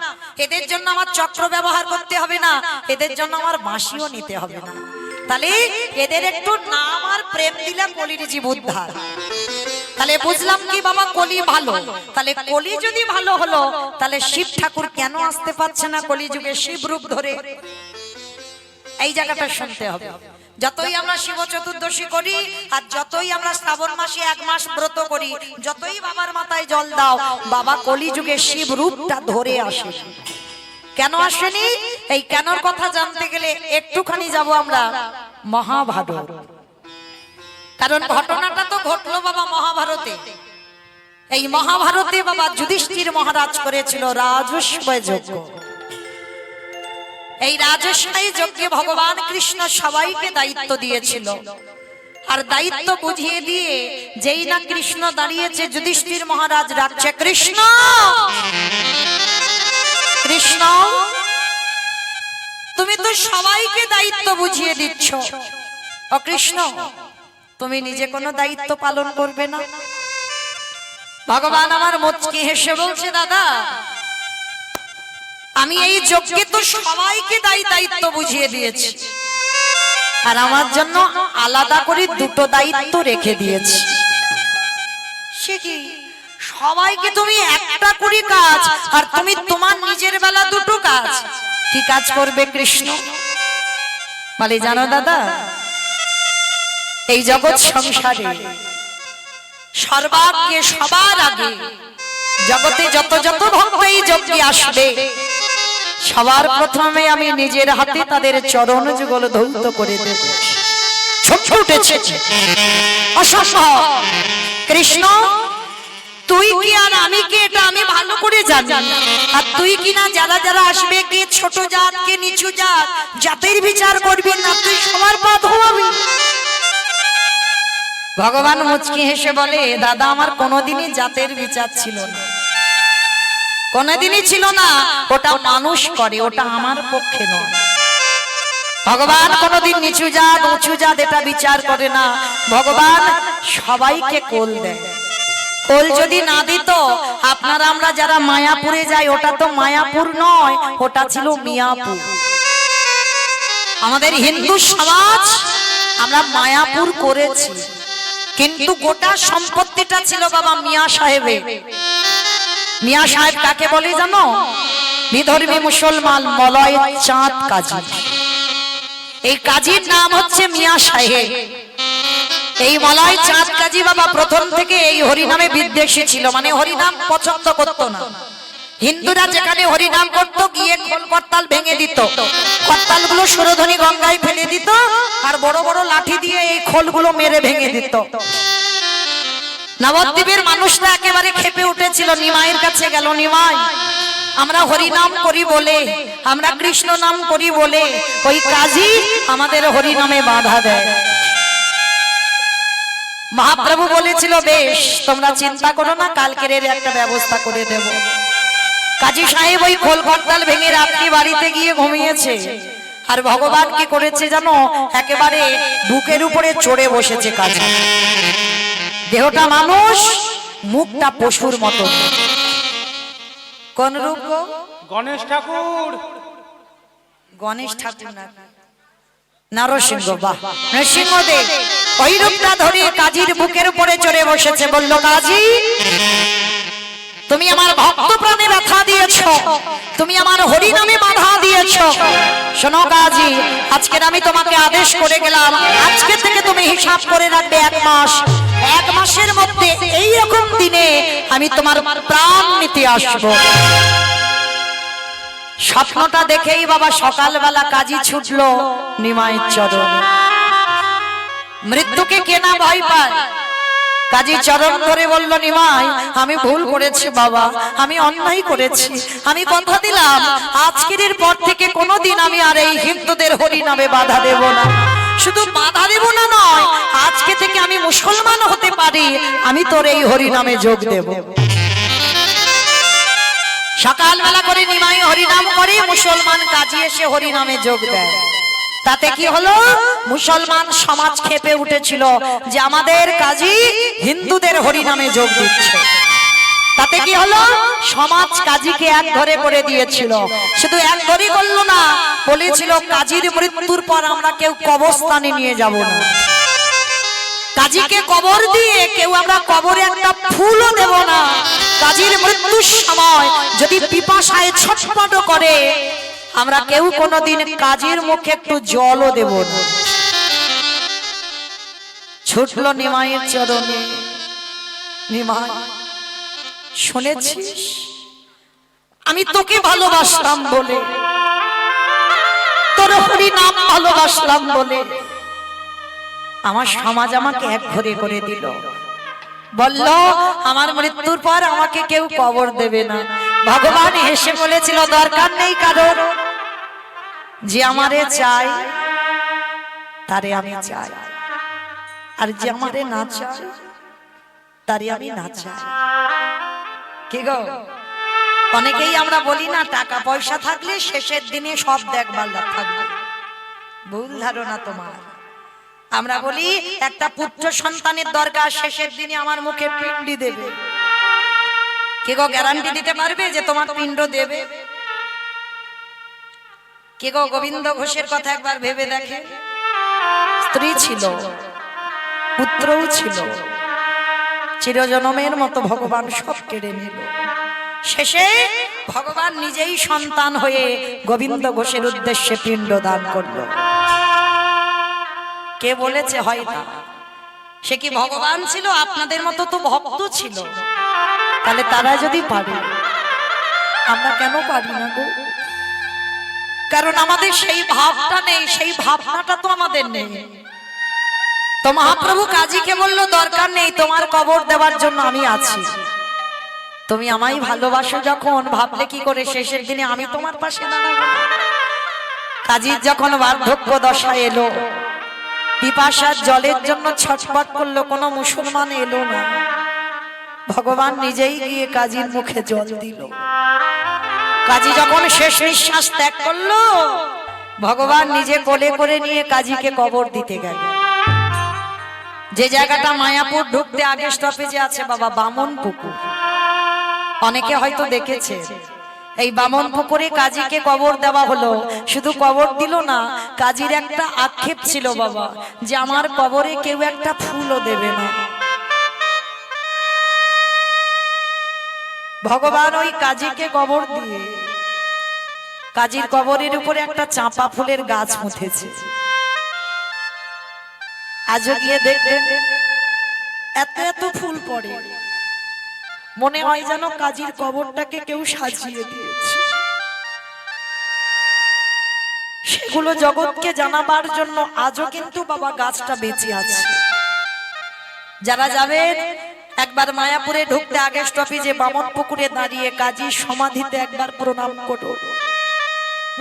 এদের জন্য আমার চক্র ব্যবহার করতে হবে না, এদের জন্য আমার বাঁশিও নিতে হবে না। তাহলে এদের একটু নাম আর প্রেম দিলে কলির জীব উদ্ধার। তাহলে বুঝলাম কি বাবা কলি ভালো। তাহলে কলি যদি ভালো হলো, তাহলে শিব ঠাকুর কেন আসতে পারছে না কলিযুগে শিব রূপ ধরে? এই জায়গাটা শুনতে হবে। যতই আমরা শিব চতুর্দশী করি, আর যতই আমরা শ্রাবণ মাসে 1 মাস ব্রত করি, যতই বাবার মাথায় জল দাও, বাবা কলিযুগে শিব রূপটা ধরে আসে। কেন আসেনি? এই কেনর কথা জানতে গেলে একটুখানি যাব আমরা মহাভারত। কারণ ঘটনাটা তো ঘটলো বাবা মহাভারতে। এই মহাভারতে বাবা যুধিষ্ঠির মহারাজ করেছিল রাজস্বয় যজ্ঞ। এই রাজস্বয় যজ্ঞে ভগবান কৃষ্ণ সবাইকে দায়িত্ব দিয়েছিল, আর দায়িত্ব বুঝিয়ে দিয়ে যেই না কৃষ্ণ দাঁড়িয়েছে, যুধিষ্ঠির মহারাজ ডাকছে কৃষ্ণ, কৃষ্ণ তুমি তো সবাইকে দায়িত্ব বুঝিয়ে দিচ্ছ, ও কৃষ্ণ তুমি নিজে কোনো দায়িত্ব পালন করবে না? ভগবান আমার মুচকি হেসে বলছে, দাদা আমি এই যজ্ঞে তো সবাইকে দায়িত্ব বুঝিয়ে দিয়েছি, আর আমার জন্য আলাদা করে 2টো দায়িত্ব রেখে দিয়েছি। সে কি? সবাইকে তুমি একটা করে কাজ, আর তুমি তোমার নিজের বেলা 2টো কাজ। কি কাজ করবে কৃষ্ণ? বলে জানো দাদা, এই জগৎ সংসারে সর্বাগ্যে সবার আগে জগতে যত যত ভক্ত এই যজ্ঞে আসবে, সবার প্রথমে আমি নিজের হাতে তাদের চরণ যুগল ধৌত করে দেব। ছুটে উঠেছে অসম্ভব, কৃষ্ণ তুই কি আর আমি কি এটা আমি ভালো করে জানি। আর তুই কি না যারা যারা আসবে, কে ছোট জাত কে নিচু জাত, জাতের বিচার করবি না, তুই সবার পা ধোয়াবি। ভগবান মুচকি হেসে বলে, দাদা আমার কোনোদিনই জাতের বিচার ছিল না, কোনোদিনই ছিল না। ওটা মানুষ করে, ওটা আমার পক্ষে নয়। ভগবান কোনোদিন নিচু জাত উঁচু জাত এটা বিচার করে না। ভগবান সবাইকে কোল দেয়। কোল যদি না দিত, আপনারা আমরা যারা মায়াপুরে যাই, ওটা তো মায়াপুর নয়, ওটা ছিল মিয়াপুর। আমাদের হিন্দু সমাজ আমরা মায়াপুর করেছি, কিন্তু গোটা সম্পত্তিটা ছিল বাবা মিয়া সাহেবের। মিয়া সাহেব কাকে বলে জানো? বিধর্মী মুসলমান মলয় চাঁদ কাজী। এই কাজীর নাম হচ্ছে মিয়া সাহেব। এই মলয় চাঁদ কাজী বাবা প্রথম থেকে এই হরিনামে বিদ্বেষী ছিল, মানে হরিনাম পছন্দ করত না। হিন্দুরা যেখানে হরিনাম করত, গিয়ে খোল করতাল ভেঙে দিত, করতালগুলো সুরধনী গঙ্গায় ফেলে দিত, আর বড় বড় লাঠি দিয়ে এই খোলগুলো মেরে ভেঙে দিত। নবদ্বীপের মানুষরা একেবারে ক্ষেপে উঠেছিল। নিমাইয়ের কাছে গেল, নিমাই আমরা হরিনাম করি বলে, আমরা কৃষ্ণ নাম করি বলে ওই কাজী আমাদের হরিনামে বাধা দেয়। মহাপ্রভু বলেছিল, বেশ তোমরা চিন্তা করো না, কালকের এর একটা ব্যবস্থা করে দেব। কাজী সাহেব ওই খোল করতাল ভেঙে রাত্রি বাড়িতে গিয়ে ঘুমিয়েছে। আর ভগবান কি করেছে জানো? একেবারে বুকের উপরে চড়ে বসেছে কাজী। দেহটা মানুষ, মুখটা পশুর মতো। কোন রূপ গো? গণেশ ঠাকুর। গণেশ ঠাকুর না, নরসিংহ। বাহ, নরসিংহদেব ওই রূপটা ধরে কাজীর বুকের উপরে চড়ে বসেছে। বলল, কাজী তুমি আমার ভক্ত প্রাণে ব্যথা দিয়েছো, তুমি আমার হরিনামে বাধা দিয়েছো। শোনো কাজী, আজকের আমি তোমাকে আদেশ করে গেলাম, আজকে থেকে তুমি হিসাব করে রাখবে 1 মাস। 1 মাসের মধ্যে এই রকম দিনে আমি তোমার প্রাণ নিতে আসবো। স্বপ্নটা দেখেই বাবা সকালবেলা কাজী ছুটলো নিমাইয়ের চরণে। মৃত্যুকে কে না ভয় পায়? কাজী চরণ ধরে বলল, নিমাই আমি ভুল করেছি বাবা, আমি অন্যায় করেছি। আমি কথা দিলাম আজকের পর থেকে কোনোদিন আমি আর এই হিন্দুদের হরিনামে বাধা দেব না। শুধু বাধা দেব না নয়, আজকে থেকে আমি মুসলমান হতে পারি, আমি তোর এই হরিনামে যোগ দেব। সকালবেলা করে নিমাই হরিনাম করে, মুসলমান কাজী এসে হরিনামে যোগ দেয়। তাতে কি হলো? মুসলমান সমাজ ক্ষেপে উঠেছিল যে আমাদের কাজী হিন্দুদের হরিনামে যোগ দিচ্ছে। তাতে কি হলো? সমাজ কাজীকে এক ঘরে করে দিয়েছিল। শুধু এক ঘরে করলো না, বলেছিল কাজীর মৃত্যুর পর আমরা কেউ কবরস্থানে নিয়ে যাব না। কাজীকে কবর দিয়ে কেউ আমরা কবরে একটা ফুলও দেব না। কাজীর মৃত্যুর সময় যদি পিপাসায় ছটফট করে, আমরা কেউ কোনোদিন কাজীর মুখে একটু জলও দেব না। ছুটলো নিমাইয়ের চরণে। নিমাই শুনেছিস আমি তোকে ভালোবাসলাম বলে, তোর হরিনাম ভালোবাসলাম বলে আমার সমাজ আমাকে এক ঘরে করে দিল। বলল আমার মৃত্যুর পর আমাকে কেউ কবর দেবে না। ভগবান হেসে বলেছিল, দরকার নেই কারোর, যে আমারে চাই তারে আমি চাই, আর যে আমারে না চাই তারে আমি না চাই। কি গো, অনেকেই আমরা বলি না টাকা পয়সা থাকলে শেষের দিনে সব দেখবার থাকবে। ভুল ধারণা তোমার। আমরা বলি একটা পুত্র সন্তানের দরকার, শেষের দিনে আমার মুখে পিণ্ডি দেবে। কে গো গ্যারান্টি দিতে পারবে যে তোমার পিণ্ড দেবে? কে গো গোবিন্দ ঘোষের কথা একবার ভেবে দেখে। স্ত্রী ছিল, পুত্রও ছিল, চিরজনমের মতো ভগবান সব কেড়ে নিল। শেষে ভগবান নিজেই সন্তান হয়ে গোবিন্দ ঘোষের উদ্দেশ্যে পিণ্ড দান করলো। কে বলেছে হয় না? সে কি ভগবান ছিল? আপনাদের মতো তো ভক্ত ছিল। তাহলে তারা যদি পারে, আমরা কেন পারি না গো? কারণ আমাদের সেই ভাবটা নেই, সেই ভাবনাটা তো আমাদের নেই। তো মহাপ্রভু কাজীকে বলল, দরকার নেই, তোমার কবর দেওয়ার জন্য আমি আছি। তুমি আমায় ভালোবাসো যখন, ভাবলে কি করে শেষের দিনে আমি তোমার পাশে দাঁড়াবো না? কাজীর যখন বার্ধক্য দশা এলো, পিপাসার জলের জন্য ছটফট করলো, কোনো মুসলমান এলো না। ভগবান নিজেই গিয়ে কাজীর মুখে জল দিল। কাজী যখন শেষ নিঃশ্বাস ত্যাগ করলো, ভগবান নিজে কোলে করে নিয়ে কাজীকে কবর দিতে গেল। যে জায়গাটা মায়াপুর ঢুকতে আগে স্টপেজে আছে বাবা, বামন পুকুর, অনেকে হয়তো দেখেছে। এই বামন পুকুরে কাজীকে কবর দেওয়া হলো। শুধু কবর দিল না, কাজীর একটা আক্ষেপ ছিল বাবা, যে আমার কবরে কেউ একটা ফুলও দেবে না। ভগবান ওই কাজীকে কবর দিয়ে কাজীর কবরের উপরে একটা চাঁপা ফুলের গাছ পুঁতেছে। আজও গিয়ে দেখবেন এত এত ফুল পড়ে, মনে হয় যেন কাজীর কবরটাকে কেউ সাজিয়ে দিয়েছে। সেগুলো জগৎকে জানাবার জন্য আজও কিন্তু বাবা গাছটা বেঁচে আছে। যারা যাবেন একবার মায়াপুরে ঢুকতে আগে স্টপেজে বামন পুকুরে দাঁড়িয়ে কাজীর সমাধিতে একবার প্রণাম করো।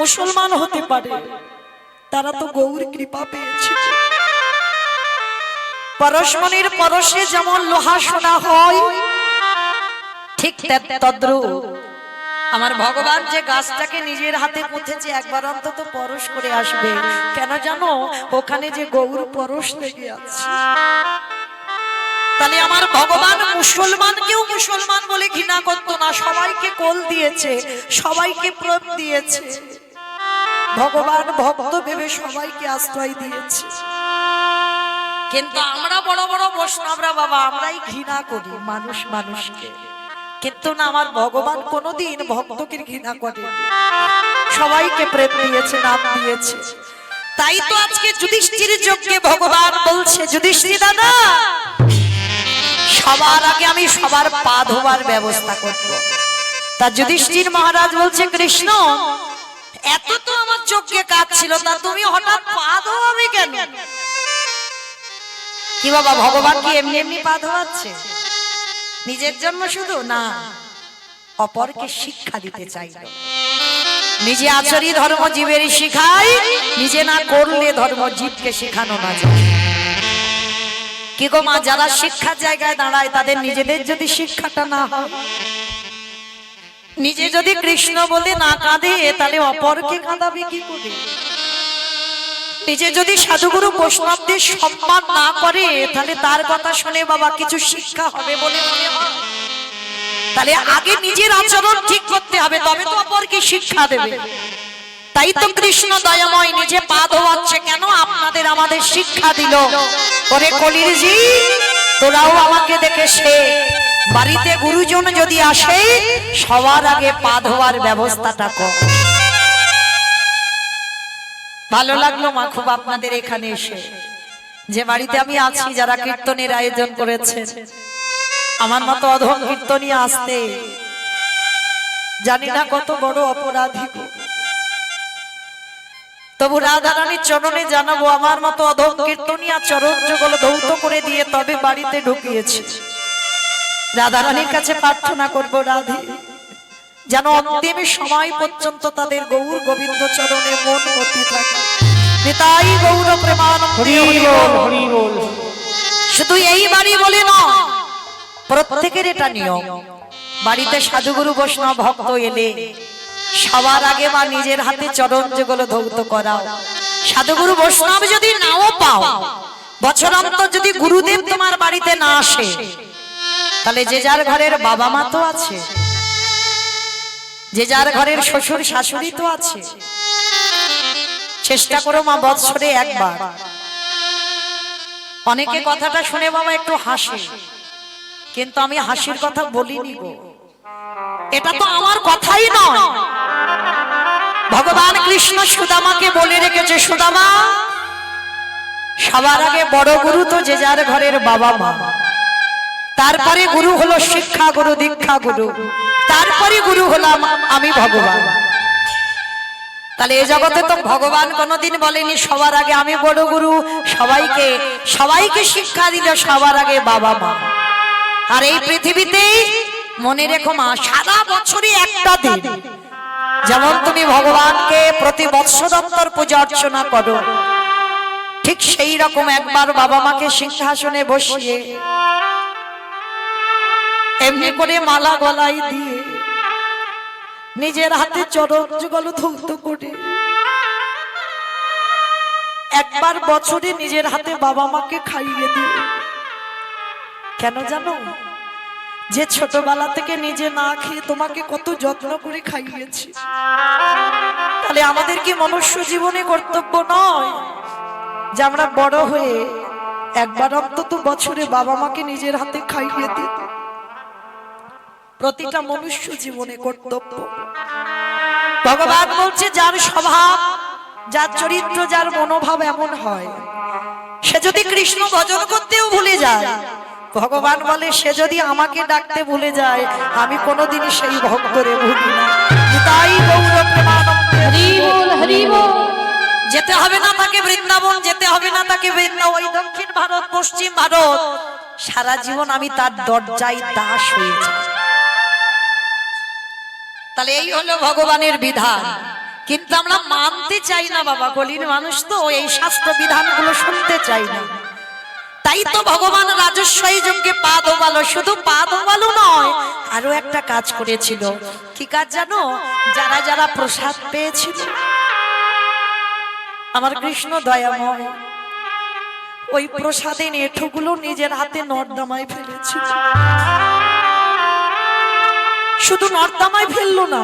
মুসলমান হতে পারে, তারা তো গৌর কৃপা পেয়েছে। পরশমণির পরশে যেমন লোহা সোনা হয়, ঠিক তদ্রূপ আমার ভগবান যে গাছটাকে নিজের হাতে পুঁতেছে, একবার অন্তত পরশ করে আসবে। কেন জানো? ওখানে যে গৌর পরশ লেগে আছে। তাহলে আমার ভগবান মুসলমানকেও মুসলমান বলে ঘৃণা করতো না, সবাইকে কোল দিয়েছে, সবাইকে প্রেম দিয়েছে। ভগবান ভক্ত ভেবে সবাইকে আশ্রয় দিয়েছে। কিন্তু আমরা বড় বড় বৈষ্ণবরা বাবা, আমরাই ঘৃণা করি মানুষ মানুষকে। কিন্তু না, আমার ভগবান কোনোদিন ভক্তকে ঘৃণা করে, সবাইকে প্রেম দিয়েছে, নাম দিয়েছে। তাই তো আজকে যুধিষ্ঠির যজ্ঞে ভগবান বলছে, যুধিষ্ঠির দাদা, সবার আগে আমি সবার পা ধোবার ব্যবস্থা করব। তা যুধিষ্ঠির মহারাজ বলছে, কৃষ্ণ, এত তো আমার যজ্ঞে কাজ ছিল, তা তুমি হঠাৎ পা ধোয়াবে কেন? কি বাবা, ভগবান কি এমনি এমনি পা ধোয়াচ্ছে? নিজের জন্য শুধু না, অপরকে শিক্ষা দিতে চাইল। নিজে আচরি ধর্ম জীবের শিখায়, নিজে না করলে ধর্ম জীবকে শিখানো না যায়। কি গো মা, যারা শিক্ষার জায়গায় দাঁড়ায় তাদের নিজেদের যদি শিক্ষাটা না হয়, নিজে যদি কৃষ্ণ বলে না কাঁদে, তাহলে অপরকে কাঁদাবে কি করে? নিজে যদি সাধুগুরু বৈষ্ণবদের সম্মান না করে, তাহলে তার কথা শুনে বাবা কিছু শিক্ষা হবে বলে মনে হয়? তাহলে আগে নিজের আচরণ ঠিক করতে হবে, তবে তো অপরকে শিক্ষা দেবে। তাই তো কৃষ্ণ দয়াময় নিজে পা ধোয়াচ্ছে। কেন? আপনাদের আমাদের শিক্ষা দিল, ওরে কলির জি, তোরাও আমাকে দেখে শেখ। বাড়িতে গুরুজন যদি আসে, সবার আগে পা ধোয়ার ব্যবস্থাটা কর। ভালো লাগলো মা খুব আপনাদের এখানে এসে, যে বাড়িতে আমি আছি, যারা কীর্তনের আয়োজন করেছেন। আমার মতো অধম কীর্তনী আসতে জানি না কত বড় অপরাধী, তবু রাধারানীর চরণে জানাবো, আমার মতো অধম কীর্তনিয়া চরণ যুগল ধৌত করে দিয়ে তবে বাড়িতে ঢুকিয়েছে। রাধারানীর কাছে প্রার্থনা করবো, রাধে যেন অন্তিম সময় পর্যন্ত তাদের গৌর গোবিন্দ চরণে মন মতি থাকে। নিতাই গৌর প্রেমানন্দে হরি বল, হরি বল। শুধু এই বাড়ি বলে নয়, প্রত্যেকের এটা নিয়ম। বাড়িতে সাধুগুরু বৈষ্ণব ভক্ত এলে সবার আগে মা নিজের হাতে চরণ যুগল ধৌত করাও। সাধুগুরু বৈষ্ণব যদি নাও পাও, বছরান্তর যদি গুরুদেব তোমার বাড়িতে না আসে, তাহলে যে যার ঘরের বাবা মা তো আছে, যে যার ঘরের শ্বশুর শাশুড়ি তো আছে। চেষ্টা করো মা বৎসরে একবার। অনেকে কথাটা শুনে বাবা একটু হাসে, কিন্তু আমি হাসির কথা বলিনি গো, এটা তো আমার কথাই নয়। ভগবান কৃষ্ণ সুদামাকে বলে রেখেছে, সুদামা, সবার আগে বড় গুরু তো যে যার ঘরের বাবা মা, তারপরে গুরু হলো শিক্ষা গুরু, দীক্ষা গুরু, তারপরে গুরু হলাম আমি ভগবান। তাহলে এই জগতে তো ভগবান কোনোদিন বলেনি সবার আগে আমি বড় গুরু, সবাইকে শিক্ষা দিল সবার আগে বাবা মা। আর এই পৃথিবীতে মনে রেখো মা, সারা বছরে একটা দিন যেমন তুমি ভগবানকে প্রতি বৎসদন্তর পূজা অর্চনা করো, ঠিক সেই রকম একবার বাবা মাকে সিংহাসনে বসিয়ে এমনি করে মালা গলায় দিয়ে নিজের হাতে চরণ যুগল ধৌত করে একবার বছরে নিজের হাতে বাবা মাকে খাইয়ে দিও। কেন জানো? যে ছোটবেলা থেকে নিজে না খেয়ে তোমাকে কত যত্ন করে খাইয়েছি, তাহলে আমাদের কি মনুষ্য জীবনে কর্তব্য নয় যে আমরা বড় হয়ে একবার অন্তত বছরে বাবা মাকে নিজের হাতে খাইয়ে দিই? প্রতিটা মনুষ্য জীবনে কর্তব্য। ভগবান বলছে যার স্বভাব, যার চরিত্র, যার মনোভাব এমন হয়, সে যদি কৃষ্ণ ভজন করতেও ভুলে যায়, ভগবান বলে সে যদি আমাকে ডাকতে ভুলে যায়, আমি কোনোদিনই সেই ভক্তরে ভুলি না। তাই গৌর প্রেমানন্দে হরি বল হরি বল। যেতে হবে না তাকে বৃন্দাবন, যেতে হবে না তাকে বৃন্দাবন, ওই দক্ষিণ ভারত, পশ্চিম ভারত, সারা জীবন আমি তার দরজায় দাস হয়েছি। তাহলে এই হলো ভগবানের বিধান, কিন্তু আমরা মানতে চাই না বাবা, কলির মানুষ তো এই শাস্ত্র বিধানগুলো শুনতে চাই না। তাই তো ভগবান রাজস্বই যজ্ঞে পা ধোবালো, শুধু পা ধোবালো নয়, আরো একটা কাজ করেছিল। কি কাজ জানো? যারা যারা প্রসাদ পেয়েছিল, আমার কৃষ্ণ দয়াময় ওই প্রসাদের এঁঠোগুলো নিজের হাতে নর্দমায় ফেলেছিল। শুধু নর্দমায় ফেললো না,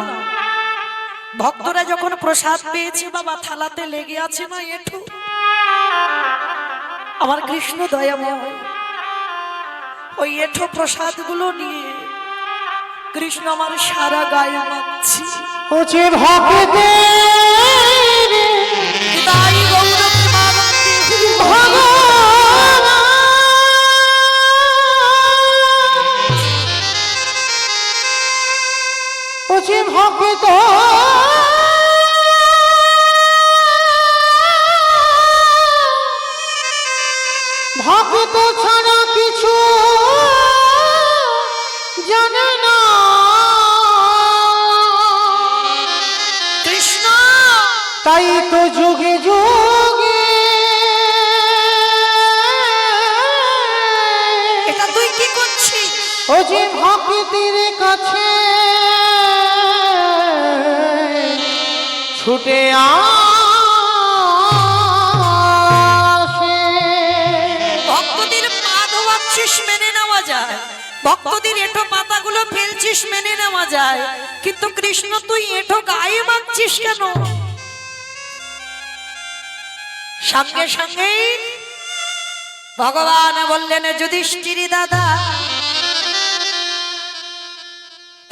ভক্তরা যখন প্রসাদ পেয়েছে বাবা, থালাতে লেগে আছে না এঁঠো, আমার কৃষ্ণ দয়াময় ওই এঁঠো প্রসাদ গুলো নিয়ে কৃষ্ণ আমার সারা গায়ে মাখছি। ও যে ভক্তে তাই গৌর প্রেমানন্দে ভগবান ও যে ভক্ত ভক্ত ছাড়া কিছু জানে না, কৃষ্ণ তাই তো যুগে যুগে এটা তুই কি করছিস? ও যে ভক্তির কাছে ছুটে আসে। ভক্তদের পা ধোয়াচ্ছিস, মেনে নেওয়া যায়, ভক্তদের এঁঠো পাতাগুলো ফেলছিস, মেনে নেওয়া যায়, কিন্তু কৃষ্ণ তুই এঁঠো গায়ে মাখছিস কেন? সঙ্গে সঙ্গে ভগবান বললেন, যুধিষ্ঠির দাদা,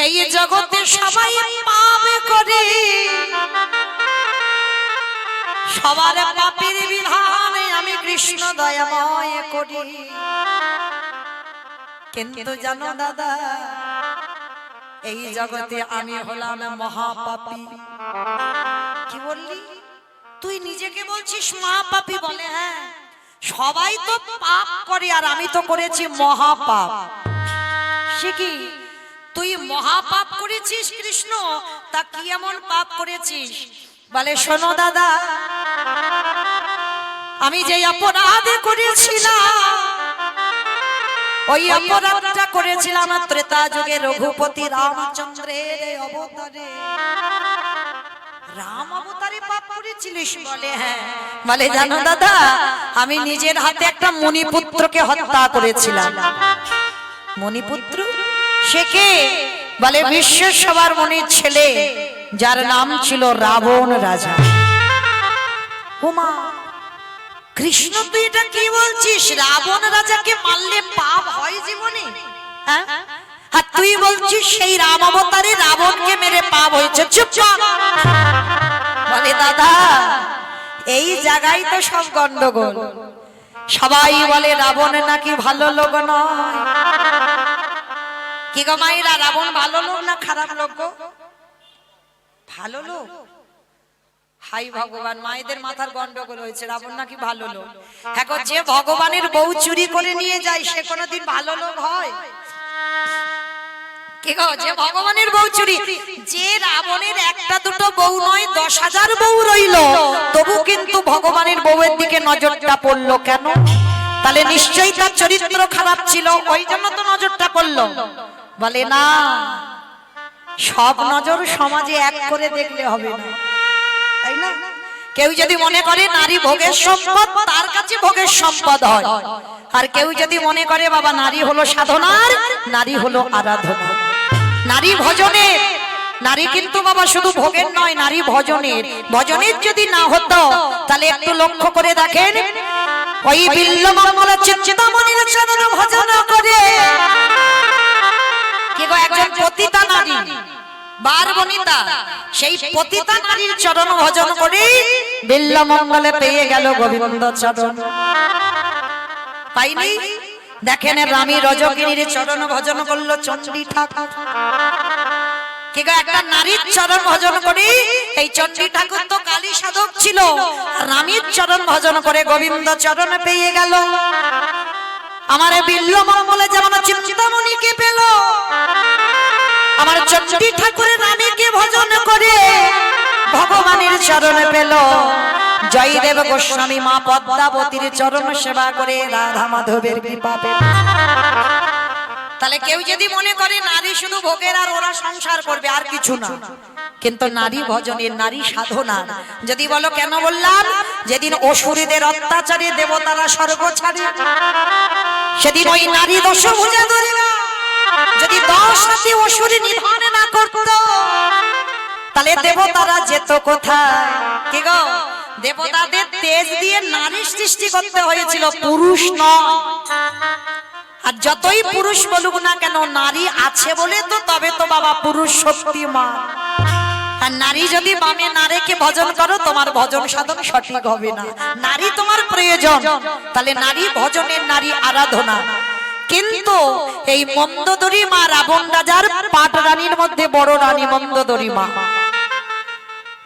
এই জগতে সবাই পাবে করে, সবার পাপের বিধানে আমি কৃষ্ণ দয়াময় করি, কিন্তু জানো দাদা, এই জগতে আমি হলাম মহাপাপী। কি বললি তুই? নিজেকে বলছিস মহাপাপী? বলে হ্যাঁ, সবাই তো পাপ করে আর আমি তো করেছি মহাপাপ। সে কি? তুই মহাপাপ করেছিস কৃষ্ণ? তা কি এমন পাপ করেছিস? বলে শোনো দাদা, আমি যে অপরাধ করেছিলাম, ওই অপরাধটা করেছিলাম ত্রেতা যুগে রঘুপতি রামচন্দ্রের অবতারে। রাম অবতারে পাপ করেছিলিস? বলে হ্যাঁ। বলে জানো দাদা, আমি নিজের হাতে একটা মণিপুত্রকে হত্যা করেছিলাম। মণিপুত্র সে কে? বলে বিশ্বের সবার মনির ছেলে, যার নাম ছিল রাবণ রাজা। ওমা কৃষ্ণ, তুই এটা কি বলছিস? রাবণ রাজাকে মারলে পাপ হয় জীবনে? হ্যাঁ, আর তুই বলছিস সেই রাম অবতারে রাবণকে মেরে পাপ হয়েছে? চুপ কর। বলে দাদা, এই জায়গায় তো সব গন্ডগোল। সবাই বলে রাবণ নাকি ভালো লোক নয়। কি গো মাইরা, রাবণ ভালো লোক না খারাপ লোক গো? ভালো লোক। হাই ভগবান, মায়েদের মাথার গন্ডগোল হয়েছে, রাবণ নাকি ভালো লোক। এখন যে ভগবানের বউ চুরি করে নিয়ে যায়, সে কোনোদিন ভালো লোক হয়? কি গো, যে ভগবানের বউ চুরি, যে রাবণের একটা দুটো বউ নয় 10,000 বউ রইল, তবু কিন্তু ভগবানের বউয়ের দিকে নজরটা পড়লো কেন? তাহলে নিশ্চয়ই তার চরিত্র খারাপ ছিল, ওই জন্য তো নজরটা পড়লো। বলে না, সব নজর সমাজে এক করে দেখলে হবে না, তাই না? কেউ যদি মনে করে নারী ভোগের সম্পদ, তার কাছে ভোগের সম্পদ হয়। আর কেউ যদি মনে করে বাবা নারী হলো সাধনার, নারী হলো আরাধনা, নারী ভজনের। নারী কিন্তু বাবা শুধু ভোগের নয়, নারী ভজনের। ভজনের যদি না হতো তাহলে একটু লক্ষ্য করে দেখেন, ওই বিল্লমঙ্গল চিন্তামণির চরণ ভজন করে কি গো, একজন পতিতা নারী বারবনিতা, সেই পতিতা নারীর চরণ ভজন করে বিল্লমঙ্গলে পেয়ে গেল গোবিন্দ চরণ। পাইনি? দেখেন রামী রজকিনীর চরণ ভজন করলো চণ্ডী ঠাকুর। কি গো, একটা নারীর চরণ ভজন করে, এই চণ্ডী ঠাকুর তো কালী সাধক ছিল, রামীর চরণ ভজন করে গোবিন্দ চরণ পেয়ে গেল। আমার বিল্লমঙ্গলে যেমন চিন্তামণিকে পেল, আমার চণ্ডী ঠাকুরের রানীকে ভজন করে ভগবানের চরণ পেল। জয়দেব গোস্বামী মা পদ্মাবতীর চরণ সেবা করে রাধা মাধবের কৃপা পেল। তাহলে কেউ যদি মনে করে নারী শুধু ভোগের আর ওরা সংসার করবে আর কিছু না, কিন্তু নারী ভজনের, নারী সাধনা। যদি বলো কেন বললাম, যেদিন অসুরীদের অত্যাচারে দেবতারা স্বর্গ ছাড়ে, সেদিন ওই নারী দশভুজা ধরে যদি 10 হাতে অসুরী নিধন না করত, তাহলে দেবতারা যেত কোথায়? কি গো, দেবতাদের তেজ দিয়ে নারী সৃষ্টি করতে হয়েছিল, পুরুষ নয়। আর যতই পুরুষ বলুক না কেন, নারী আছে বলে তো তবে তো বাবা পুরুষ শক্তিমান। আর নারী যদি বামে নারীকে ভজন করো, তোমার ভজন সাধন সঠিক হবে না। নারী তোমার প্রয়োজন, তাহলে নারী ভজনের, নারী আরাধনা। কিন্তু এই মন্দোদরী মা, রাবণ রাজার 5 রানীর মধ্যে বড় রানী মন্দোদরী মা,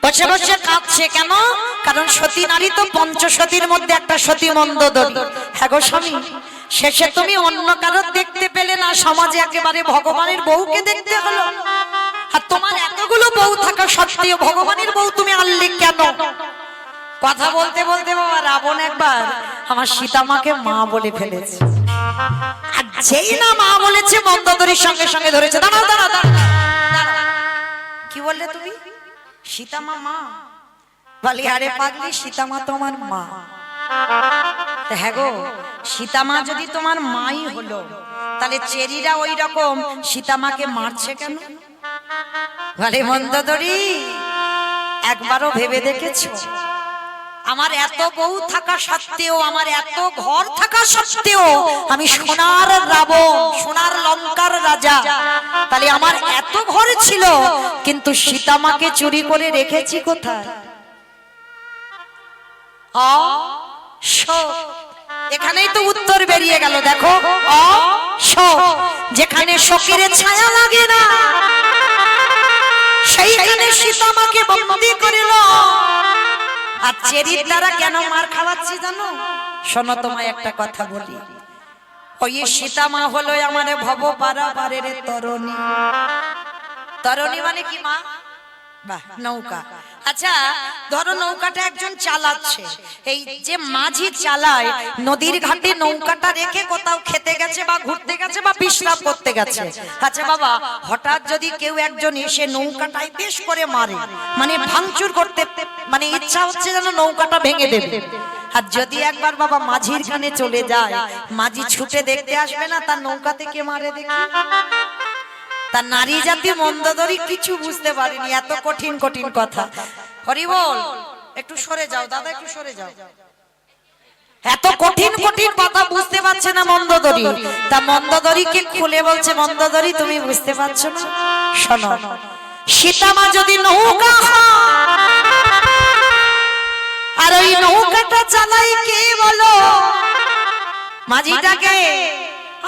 বসে বসে কাঁদছে কেন? কারণ সতী নারী তো পঞ্চসতীর মধ্যে একটা সতী মন্দোদরী। হ্যাঁ গো স্বামী, শেষে তুমি অন্য কারো দেখতে পেলে না, সমাজে একেবারে ভগবানের বউকে দেখতে হলো। আর তোমার এতগুলো বউ থাকা সত্ত্বেও ভগবানের বউ তুমি আনলে কেন? কথা বলতে বলতে বাবা রাবণ একবার আমার সীতামাকে মা বলে ফেলেছে। আর যেই না মা বলেছে, মন্দোদরীর সঙ্গে সঙ্গে ধরেছে, দাঁড়াও দাঁড়াও দাঁড়াও। কি বললে তুমি? সীতামা মা? বলি আরে পাগলি, সীতামা তোমার মা। হ্যাঁ গো, সীতামা যদি তোমার মাই হলো, তাহলে চেরিরা ওই রকম সীতামাকে মারছে কেন? বলে মন্দোদরী, একবারও ভেবে দেখেছো আমার এত বউ থাকা সত্ত্বেও, আমার এত ঘর থাকা সত্ত্বেও আমি সোনার রাবণ, সোনার লঙ্কার রাজা, তাহলে আমার এত ঘর ছিল, কিন্তু সীতামাকে চুরি করে রেখেছি কোথায়? এখানেই তো উত্তর বেরিয়ে গেল। দেখো, যেখানে শোকের ছায়া লাগে না, সেইখানে সীতামাকে বন্দী করিল। আর চেরির দ্বারা কেন মার খাওয়াচ্ছি জানো? শোনো তোমায় একটা কথা বলি, ওই সীতামা হলো আমার ভব পারাবারের তরণী। তরণী মানে কি মা? বাহ, নৌকা। আচ্ছা ধরো নৌকাটা একজন চালাচ্ছে, এই যে মাঝি চালায়, নদীর ঘাটে নৌকাটা রেখে কোথাও খেতে গেছে বা ঘুরতে গেছে বা বিশ্রাম করতে গেছে। আচ্ছা বাবা, হঠাৎ যদি কেউ একজন এসে নৌকাটায় বেশ করে মারে, মানে ভাঙচুর করতে, মানে ইচ্ছা হচ্ছে যেন নৌকাটা ভেঙে দেবে। আর যদি একবার বাবা মাঝির কানে চলে যায়, মাঝি ছুটে দেখতে আসবে না তার নৌকা থেকে মারে? দেখি তার নারী জাতি মন্দোদরী কিছু বুঝতে পারেনি, এত কঠিন কঠিন কথা। হরি বল, একটু সরে যাও দাদা, একটু সরে যাও। এত কঠিন কঠিন কথা বুঝতে পারছে না মন্দোদরী। তা মন্দোদরীকে খুলে বলছে, মন্দোদরী তুমি বুঝতে পারছো না? শোনো, সীতামা যদি নৌকা আর ওই নৌকাটা চালাই কে বলো? মাঝিটাকে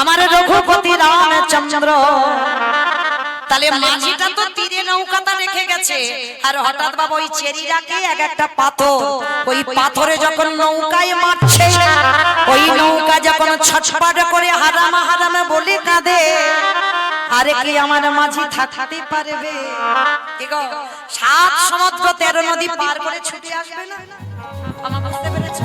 আমার রঘুপতি রামচন্দ্র। তাহলে মাঝিটা তো তীরে নৌকাটা রেখে গেছে, আর হঠাৎ বাবা ওই চেরিটাকে একটা পাথর, ওই পাথরে যখন নৌকায় মারছে, ওই নৌকা যখন ছটফট করে হারামা হারামা বলে কাঁদে, আরে কি আমার মাঝি থাকতে পারবে? কি গো, 7 সমুদ্র 13 নদী পার করে ছুটে আসবে না? আমার বুঝতে পেরেছো?